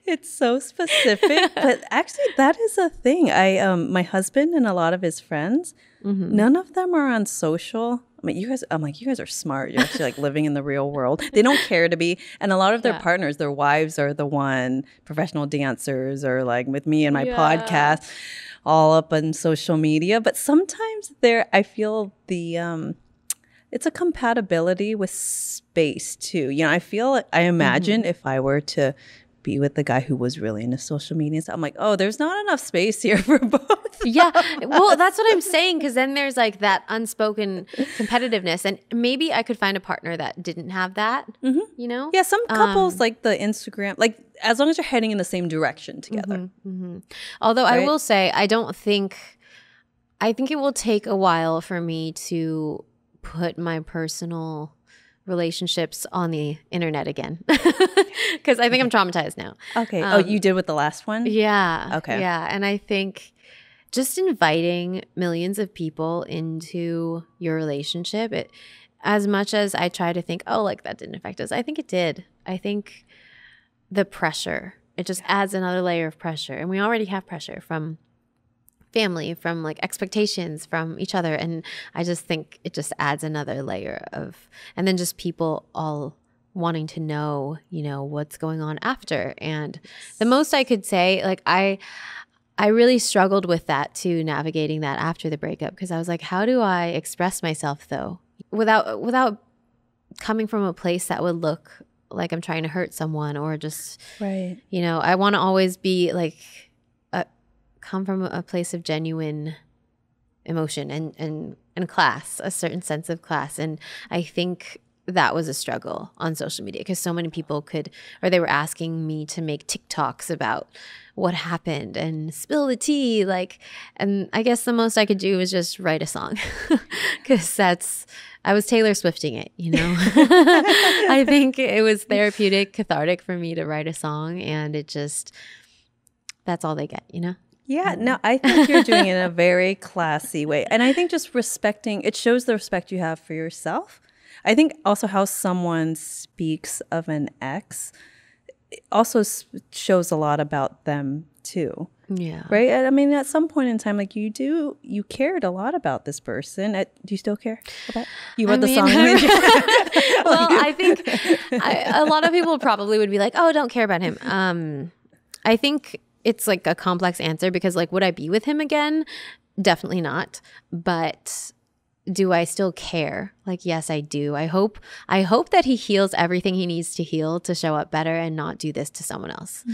It's so specific, but actually that is a thing. My husband and a lot of his friends, none of them are on social. I'm like, you guys are smart. You're actually like living in the real world. They don't care to be. And a lot of their partners, their wives are the one professional dancers, or like with me and my podcast, all up on social media. But sometimes I feel it's a compatibility with space too. I imagine if I were to be with the guy who was really into social media, so I'm like, oh, there's not enough space here for both. Yeah. Well, that's what I'm saying, because then there's like that unspoken competitiveness, and maybe I could find a partner that didn't have that, Yeah, some couples like the Instagram, like as long as you're heading in the same direction together. Although I will say, I think it will take a while for me to put my personal relationships on the internet again, because I think I'm traumatized now. You did with the last one? Yeah. Okay. Yeah. And I think just inviting millions of people into your relationship, as much as I try to think, oh, like that didn't affect us, I think it did. I think the pressure, it just adds another layer of pressure. And we already have pressure from family, from like expectations from each other. And I just think it just adds another layer and then just people all wanting to know, what's going on after. And the most I could say, like I really struggled with that too, navigating that after the breakup, because I was like, how do I express myself though, without coming from a place that would look like I'm trying to hurt someone, or just, I want to always be like, come from a place of genuine emotion and class, a certain sense of class. And I think that was a struggle on social media, because so many people they were asking me to make TikToks about what happened and spill the tea. And I guess the most I could do was just write a song, because I was Taylor Swifting it, I think it was therapeutic, cathartic for me to write a song, and that's all they get, Yeah, no, I think you're doing it in a very classy way. And I think just it shows the respect you have for yourself. I think also how someone speaks of an ex also shows a lot about them too. Yeah. Right? I mean, at some point in time, like you cared a lot about this person. Do you still care about? You wrote the song. Well, I think a lot of people probably would be like, "Oh, don't care about him." I think it's like a complex answer because, like, would I be with him again? Definitely not. But do I still care? Like, yes, I do. I hope that he heals everything he needs to heal to show up better and not do this to someone else.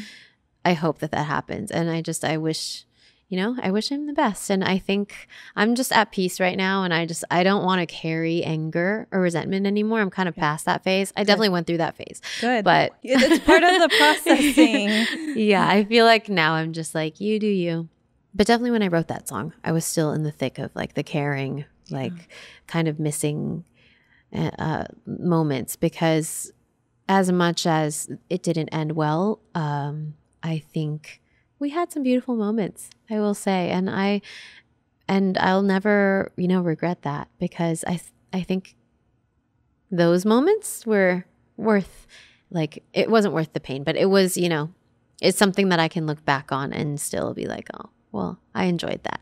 I hope that happens. And I wish, I wish him the best. And I think I'm just at peace right now. And I don't want to carry anger or resentment anymore. I'm kind of past that phase. I definitely went through that phase. Good. But it's part of the processing. Yeah. I feel like now I'm just like, you do you. But definitely when I wrote that song, I was still in the thick of like the caring, like kind of missing moments, because as much as it didn't end well, I think we had some beautiful moments, I will say. And I'll never, regret that, because I think those moments were worth, like, it wasn't worth the pain, but it was, it's something that I can look back on and still be like, oh, well, I enjoyed that.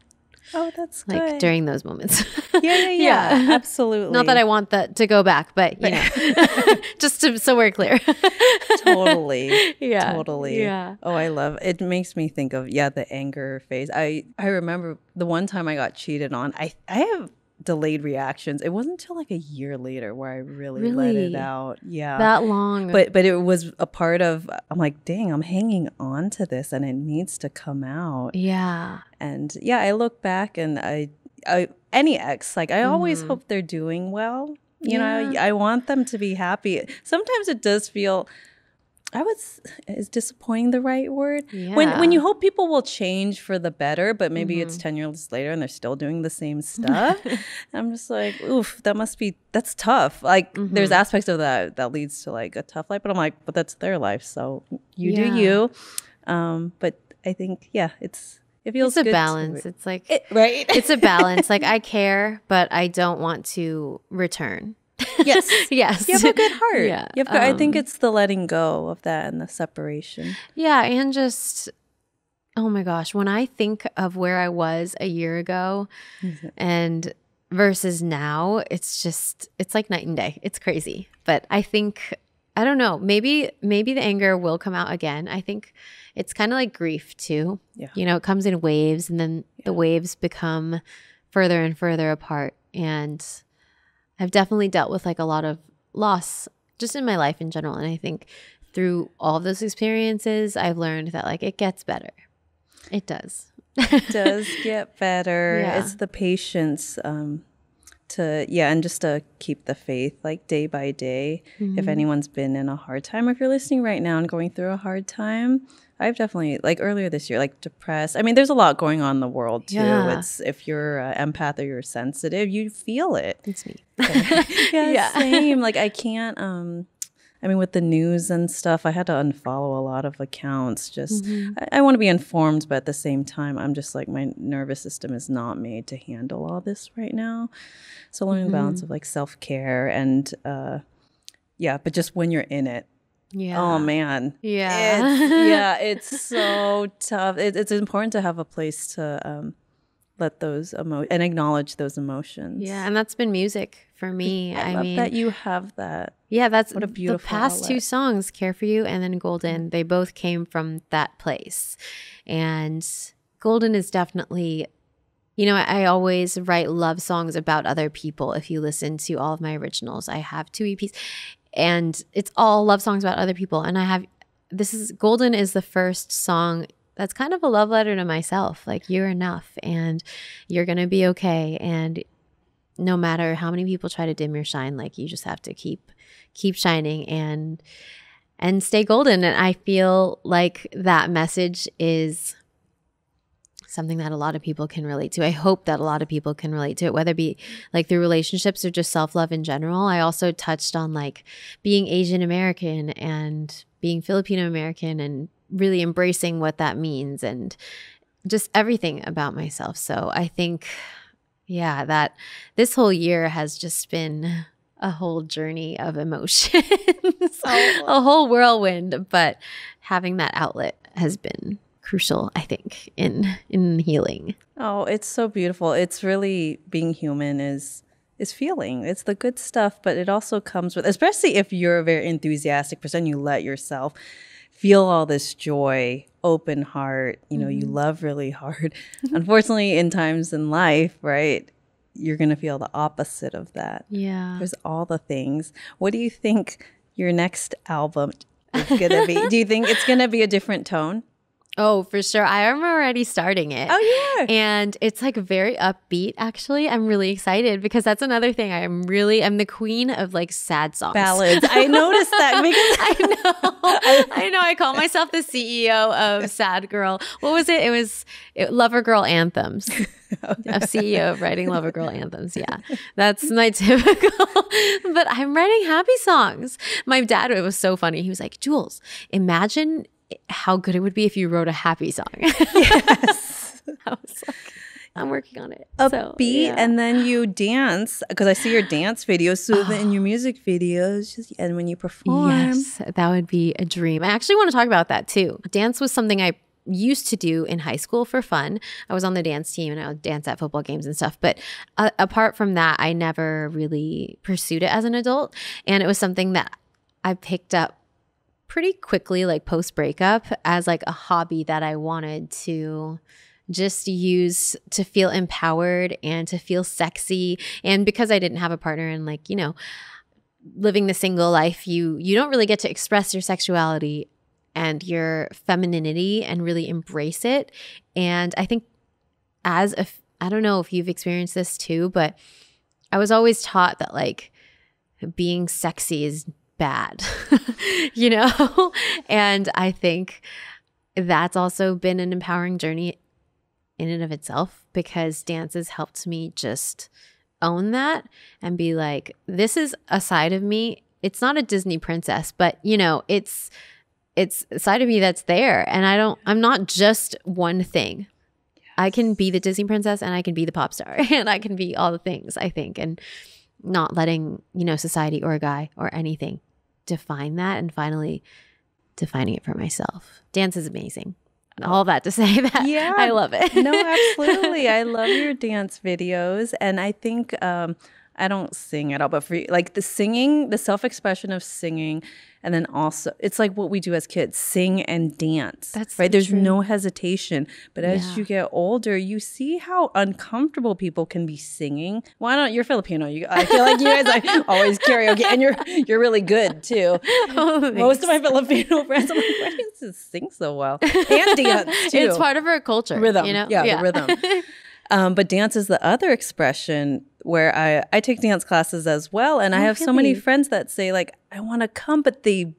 Oh, that's good. Like during those moments. Yeah, absolutely. Not that I want that to go back, but just so we're clear. Totally. Yeah. Totally. Yeah. Oh, I love it. Makes me think of the anger phase. I remember the one time I got cheated on. I have delayed reactions. It wasn't until like a year later where I really let it out. Yeah. That long. But it was a part of, I'm like, dang, I'm hanging on to this and it needs to come out. Yeah. And I look back and I any ex, like I always hope they're doing well. You know, I want them to be happy. Sometimes it does feel, is disappointing the right word? Yeah. When you hope people will change for the better, but maybe it's 10 years later and they're still doing the same stuff. I'm just like, oof, that's tough. Like there's aspects of that leads to like a tough life, but I'm like, but that's their life. So you do you. But I think, it feels it's good a balance. It's like, right? It's a balance. Like I care, but I don't want to return. Yes. Yes. You have a good heart. Yeah. I think it's the letting go of that and the separation. Yeah. And just, oh my gosh, when I think of where I was a year ago and versus now, it's like night and day. It's crazy. But I think, I don't know, maybe the anger will come out again. I think it's kind of like grief too. Yeah. It comes in waves, and then the waves become further and further apart. And I've definitely dealt with like a lot of loss just in my life in general. And I think through all of those experiences, I've learned that like it gets better. It does. It does get better. Yeah. It's the patience and just to keep the faith like day by day. If anyone's been in a hard time, or if you're listening right now and going through a hard time, I've definitely, like earlier this year, like depressed. I mean, there's a lot going on in the world too. Yeah. It's, if you're an empath or you're sensitive, you feel it. It's me. Same. Like I can't, I mean, with the news and stuff, I had to unfollow a lot of accounts. Just, I want to be informed, but at the same time, I'm just like, my nervous system is not made to handle all this right now. So learning the balance of like self-care and, but just when you're in it. Yeah. Oh man. Yeah. It's so tough. It's important to have a place to let those and acknowledge those emotions. Yeah, and that's been music for me. I mean, that you have that. Yeah, that's what a beautiful the past outlet. 2 songs, Care for You and then Golden. They both came from that place. And Golden is definitely, I always write love songs about other people. If you listen to all of my originals, I have 2 EPs. And it's all love songs about other people. And Golden is the first song that's kind of a love letter to myself. Like, you're enough and you're going to be okay. And no matter how many people try to dim your shine, like you just have to keep shining and stay golden. And I feel like that message is something that a lot of people can relate to. I hope that a lot of people can relate to it, whether it be like through relationships or just self-love in general. I also touched on like being Asian American and being Filipino American and really embracing what that means and just everything about myself. So I think, that this whole year has just been a whole journey of emotions, a whole whirlwind, but having that outlet has been crucial, I think, in healing. Oh, it's so beautiful. It's really being human is feeling. It's the good stuff, but it also comes with, especially if you're a very enthusiastic person, you let yourself feel all this joy, open heart, you know, you love really hard. Unfortunately, in times in life, right, you're going to feel the opposite of that. Yeah. There's all the things. What do you think your next album is going to be? Do you think it's going to be a different tone? Oh, for sure. I am already starting it. Oh, yeah. And it's like very upbeat, actually. I'm really excited because that's another thing. I'm the queen of like sad songs. Ballads. I noticed that because I know. I call myself the CEO of Sad Girl. What was it? It was Lover Girl Anthems. A CEO of writing Lover Girl Anthems. Yeah, that's my typical. But I'm writing happy songs. My dad, it was so funny. He was like, Jules, imagine how good it would be if you wrote a happy song. yes. I was like, I'm working on it. Upbeat, yeah. and then you dance, because I see your dance videos, so in your music videos, and when you perform. Yes, that would be a dream. I actually want to talk about that too. Dance was something I used to do in high school for fun. I was on the dance team and I would dance at football games and stuff. But apart from that, I never really pursued it as an adult. And it was something that I picked up pretty quickly, like post breakup, as like a hobby that I wanted to just use to feel empowered and to feel sexy. And because I didn't have a partner and like, you know, living the single life, you don't really get to express your sexuality and your femininity and really embrace it. And I think I don't know if you've experienced this too, but I was always taught that like being sexy is bad, you know? And I think that's also been an empowering journey in and of itself, because dance has helped me just own that and be like, this is a side of me. It's not a Disney princess, but you know, it's a side of me that's there. And I'm not just one thing. Yes. I can be the Disney princess and I can be the pop star and I can be all the things, I think, and not letting, you know, society or a guy or anything define that, and finally defining it for myself. Dance is amazing. All that to say that I love it. No, absolutely. I love your dance videos. And I think I don't sing at all, but for like the singing, the self-expression of singing, and then also it's like what we do as kids, sing and dance. That's right. There's true. no hesitation. But as you get older, you see how uncomfortable people can be singing. Why not? You're Filipino. I feel like you guys are always karaoke, and you're really good too. Oh, most of my Filipino friends, I'm like, why do you sing so well? And dance too. It's part of our culture. Rhythm. You know? Yeah, the rhythm. But dance is the other expression where I take dance classes as well. And I have so many friends that say like, I want to come, but they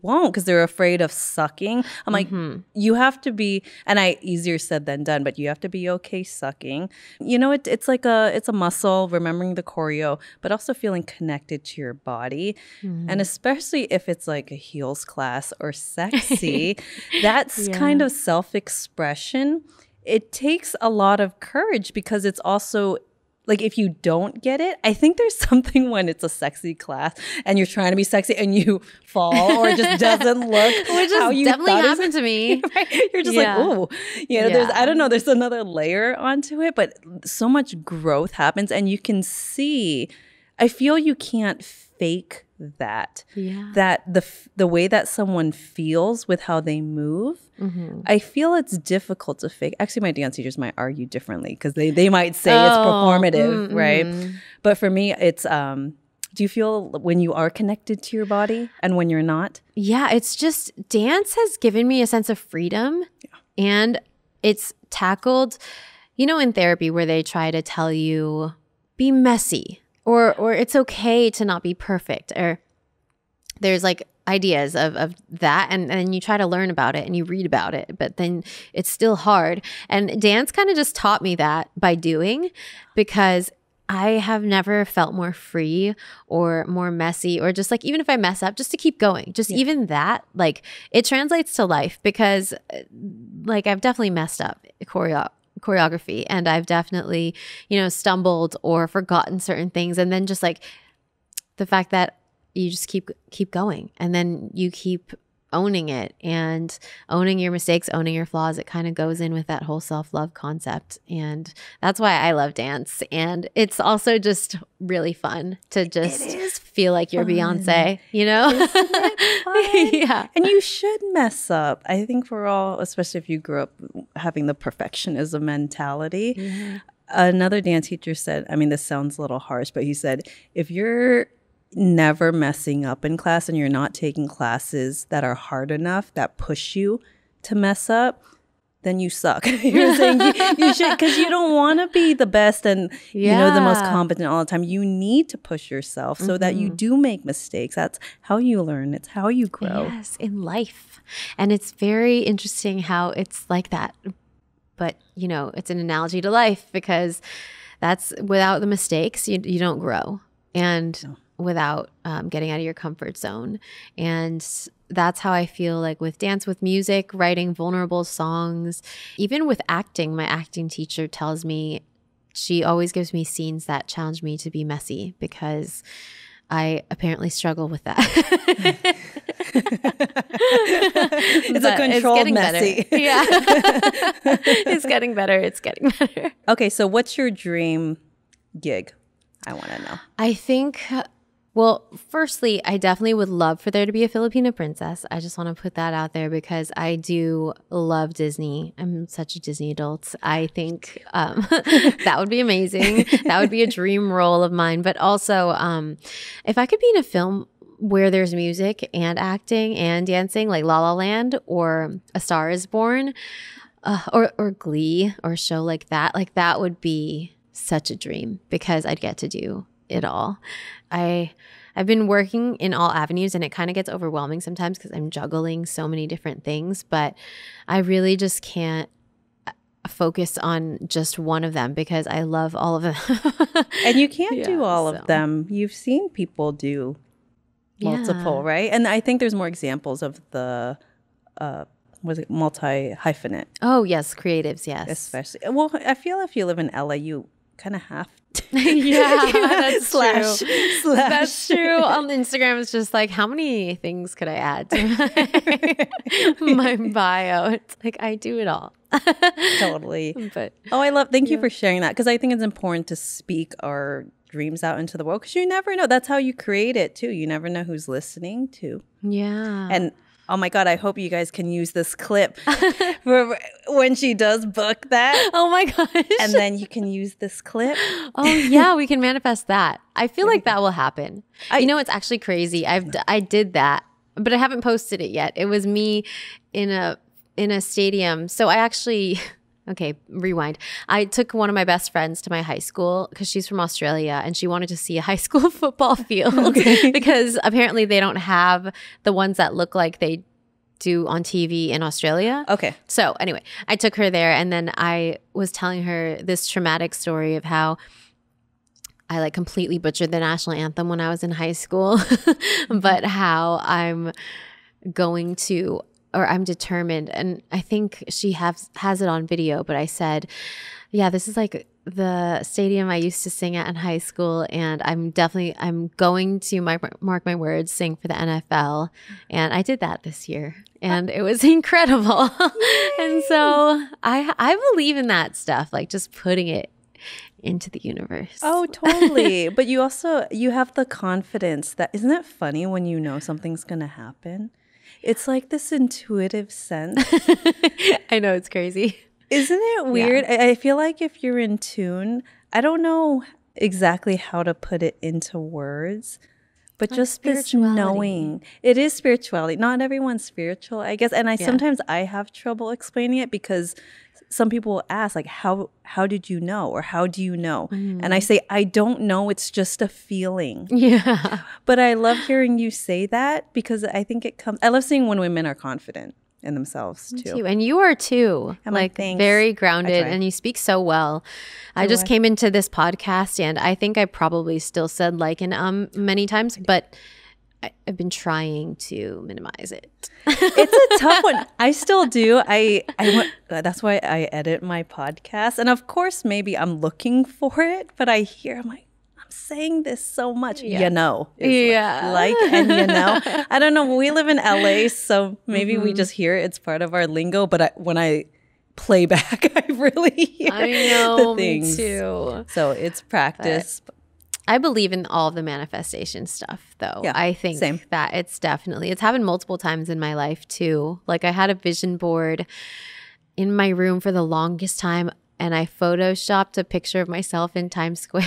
won't because they're afraid of sucking. I'm like, you have to be, and easier said than done, but you have to be okay sucking. You know, it's like it's a muscle, remembering the choreo, but also feeling connected to your body. And especially if it's like a heels class or sexy, that's kind of self-expression. It takes a lot of courage because it's also like if you don't get it, I think there's something when it's a sexy class and you're trying to be sexy and you fall or it just doesn't look which how you definitely thought happened to me. Right? You're just like, oh, you know, there's, I don't know, there's another layer onto it, but so much growth happens and you can see, I feel you can't fake that. That the way that someone feels with how they move, I feel it's difficult to fake. Actually, my dance teachers might argue differently because they might say it's performative, right? But for me, it's do you feel when you are connected to your body and when you're not? Yeah, it's just dance has given me a sense of freedom, and it's tackled, you know, in therapy where they try to tell you be messy. Or it's okay to not be perfect, or there's like ideas of that, and then you try to learn about it and you read about it, but then it's still hard. And dance kind of just taught me that by doing, because I have never felt more free or more messy, or just like even if I mess up, just to keep going. Just even that, like it translates to life, because like I've definitely messed up choreography, and I've definitely, you know, stumbled or forgotten certain things, and then just like the fact that you just keep going, and then you keep owning it and owning your mistakes, owning your flaws. It kind of goes in with that whole self-love concept. And that's why I love dance. And it's also just really fun to just feel like you're Beyonce, you know? Isn't it fun? Yeah. And you should mess up. I think we're all, especially if you grew up having the perfectionism mentality. Yeah. Another dance teacher said, I mean, this sounds a little harsh, but he said, if you're never messing up in class and you're not taking classes that are hard enough, that push you to mess up, then you suck. You're saying you should, because you don't want to be the best and you know the most competent all the time. You need to push yourself so that you do make mistakes. That's how you learn. It's how you grow. Yes, in life. And it's very interesting how it's like that. But, you know, it's an analogy to life because that's without the mistakes, you don't grow. And without getting out of your comfort zone. And that's how I feel like with dance, with music, writing vulnerable songs, even with acting. My acting teacher tells me, she always gives me scenes that challenge me to be messy because I apparently struggle with that. It's a controlled messy. Better. Yeah. It's getting better. It's getting better. Okay, so what's your dream gig? I want to know. I think, well, firstly, I definitely would love for there to be a Filipina princess. I just want to put that out there because I do love Disney. I'm such a Disney adult. I think that would be amazing. That would be a dream role of mine. But also, if I could be in a film where there's music and acting and dancing, like La La Land or A Star Is Born, or Glee or a show like that would be such a dream because I'd get to do it all. I've been working in all avenues and it kind of gets overwhelming sometimes because I'm juggling so many different things, but I really just can't focus on just one of them because I love all of them. And you can't do all of them. You've seen people do multiple, right? And I think there's more examples of the was it multi-hyphenate? Oh, yes, creatives, yes. Especially. Well, I feel if you live in LA, you kind of have to. Yeah, that's slash. That's true. On Instagram, it's just like, how many things could I add to my bio? It's like, I do it all. Totally. But thank you for sharing that because I think it's important to speak our dreams out into the world because you never know. That's how you create it too. You never know who's listening too. Yeah. And oh my God, I hope you guys can use this clip for when she does book that. Oh my gosh. And then you can use this clip. Oh yeah, we can manifest that. I feel like that will happen. You know, it's actually crazy. I did that, but I haven't posted it yet. It was me in a stadium. So I actually, okay, rewind. I took one of my best friends to my high school because she's from Australia and she wanted to see a high school football field because apparently they don't have the ones that look like they do on TV in Australia. Okay. So anyway, I took her there and then I was telling her this traumatic story of how I like completely butchered the national anthem when I was in high school, but how I'm determined. And I think she has it on video, but I said, yeah, this is like the stadium I used to sing at in high school. And I'm going to mark my words, sing for the NFL. And I did that this year and it was incredible. And so I believe in that stuff, like just putting it into the universe. Oh, totally. But you have the confidence that, isn't it funny when you know something's going to happen? It's like this intuitive sense. I know, it's crazy. Isn't it weird? Yeah. I feel like if you're in tune, I don't know exactly how to put it into words, but like just this knowing. It is spirituality. Not everyone's spiritual, I guess. And sometimes I have trouble explaining it because some people will ask, like, how did you know? Or how do you know? Mm. And I say, I don't know. It's just a feeling. Yeah. But I love hearing you say that because I think I love seeing when women are confident in themselves too. And you are too. Like very grounded and you speak so well. I just came into this podcast and I think I probably still said like and many times, but I've been trying to minimize it. It's a tough one. I still do. That's why I edit my podcast. And of course, maybe I'm looking for it, but I'm like, saying this so much. Yeah. You know. Yeah. Like, and you know. I don't know. We live in LA, so maybe we just hear it. It's part of our lingo. But when I play back, I really hear the things. Me too. So it's practice. I believe in all of the manifestation stuff, though. Yeah, I think same. that it's happened multiple times in my life too. Like I had a vision board in my room for the longest time, and I photoshopped a picture of myself in Times Square,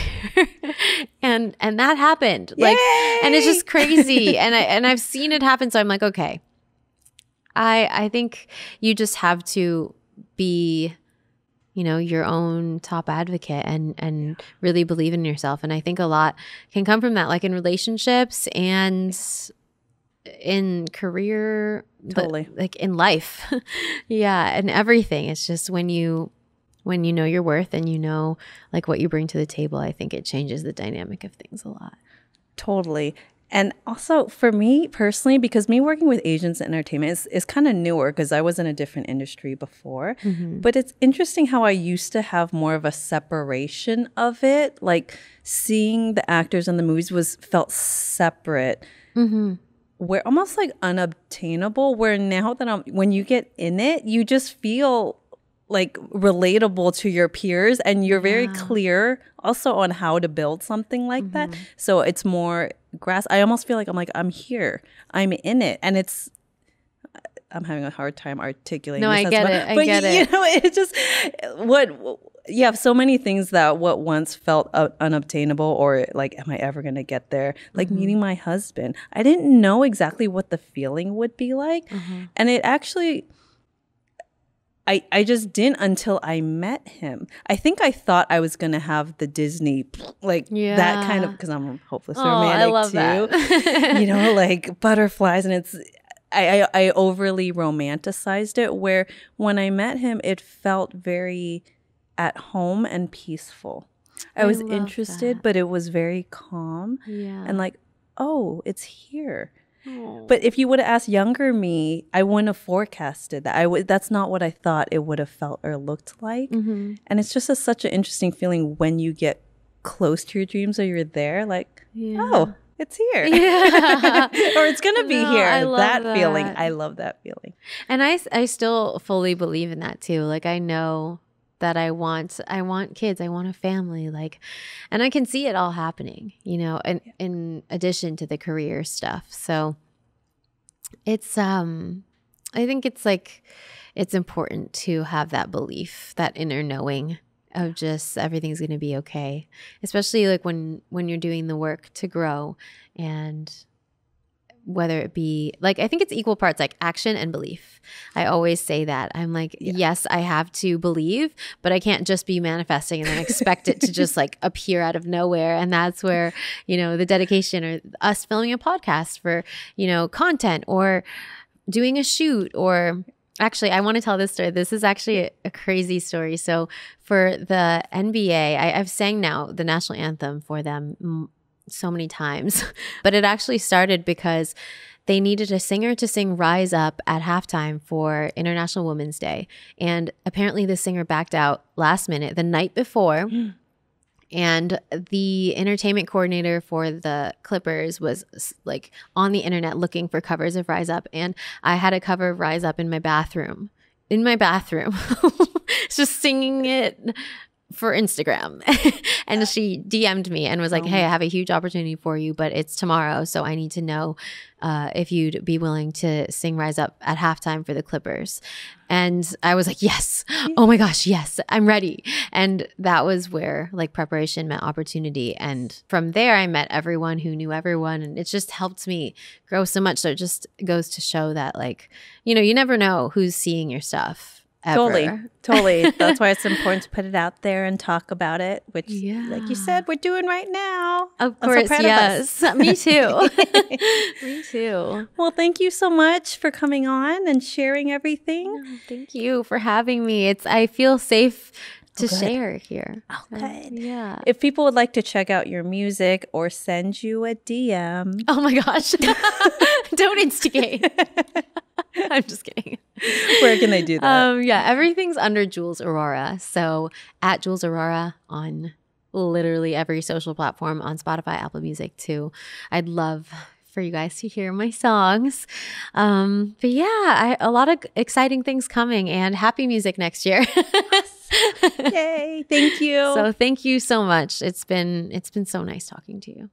and that happened. Like, and it's just crazy. and I've seen it happen, so I'm like, okay, I think you just have to be, you know, your own top advocate and really believe in yourself. And I think a lot can come from that, like in relationships and in career, Totally. like in life. Yeah. And everything. It's just when you know your worth and you know like what you bring to the table, I think it changes the dynamic of things a lot. Totally. And also for me personally, because me working with agents in entertainment is kind of newer because I was in a different industry before. But it's interesting how I used to have more of a separation of it. Like seeing the actors in the movies felt separate. Where almost like unobtainable, where now that when you get in it, you just feel like relatable to your peers and you're very clear also on how to build something like that. So it's more I almost feel like I'm here, I'm in it. And I'm having a hard time articulating this. I get it. You know, it's just you have so many things that what once felt unobtainable or like, am I ever going to get there? Like meeting my husband. I didn't know exactly what the feeling would be like. And it actually, I just didn't until I met him. I think I thought I was going to have the Disney, like that kind of, because I'm hopelessly romantic I love too. that. You know, like butterflies. And I overly romanticized it, where when I met him, it felt very at home and peaceful. I was interested, but it was very calm. And like, oh, it's here. But if you would have asked younger me, I wouldn't have forecasted that. That's not what I thought it would have felt or looked like. And it's just such an interesting feeling when you get close to your dreams or you're there, like, oh, it's here. Or it's going to be here. I love that feeling. I love that feeling. And I still fully believe in that too. Like I know that I want kids, I want a family, like, and I can see it all happening, you know, and in addition to the career stuff. So it's, I think it's like, it's important to have that belief, that inner knowing of just everything's going to be okay, especially like when you're doing the work to grow. And whether it be like, I think it's equal parts like action and belief. I always say that. I'm like, yes, I have to believe, but I can't just be manifesting and then expect it to just like appear out of nowhere. And that's where, you know, the dedication or us filming a podcast for, you know, content or doing a shoot or actually, I want to tell this story. This is actually a crazy story. So for the NBA, I've sang now the national anthem for them so many times, but it actually started because they needed a singer to sing Rise Up at halftime for International Women's Day. And apparently the singer backed out last minute the night before. And the entertainment coordinator for the Clippers was like on the internet looking for covers of Rise Up. And I had a cover of Rise Up in my bathroom, just singing it for Instagram. And she DM'd me and was like, hey, I have a huge opportunity for you, but it's tomorrow. So I need to know if you'd be willing to sing Rise Up at halftime for the Clippers. And I was like, yes. Oh my gosh, yes, I'm ready. And that was where like preparation met opportunity. And from there, I met everyone who knew everyone. And it just helped me grow so much. So it just goes to show that like, you know, you never know who's seeing your stuff. Ever. Totally. That's why it's important to put it out there and talk about it, which, like you said, we're doing right now. Of course, yes. Me too. Me too. Well, thank you so much for coming on and sharing everything. Thank you for having me. I feel safe to share here. Oh, good. Yeah. If people would like to check out your music or send you a DM. Oh my gosh. Don't instigate. I'm just kidding. Where can they do that? Yeah, everything's under Jules Aurora. So at Jules Aurora on literally every social platform, on Spotify, Apple Music too. I'd love for you guys to hear my songs. But yeah, a lot of exciting things coming, and happy music next year. Yay. Thank you. So thank you so much. It's been so nice talking to you.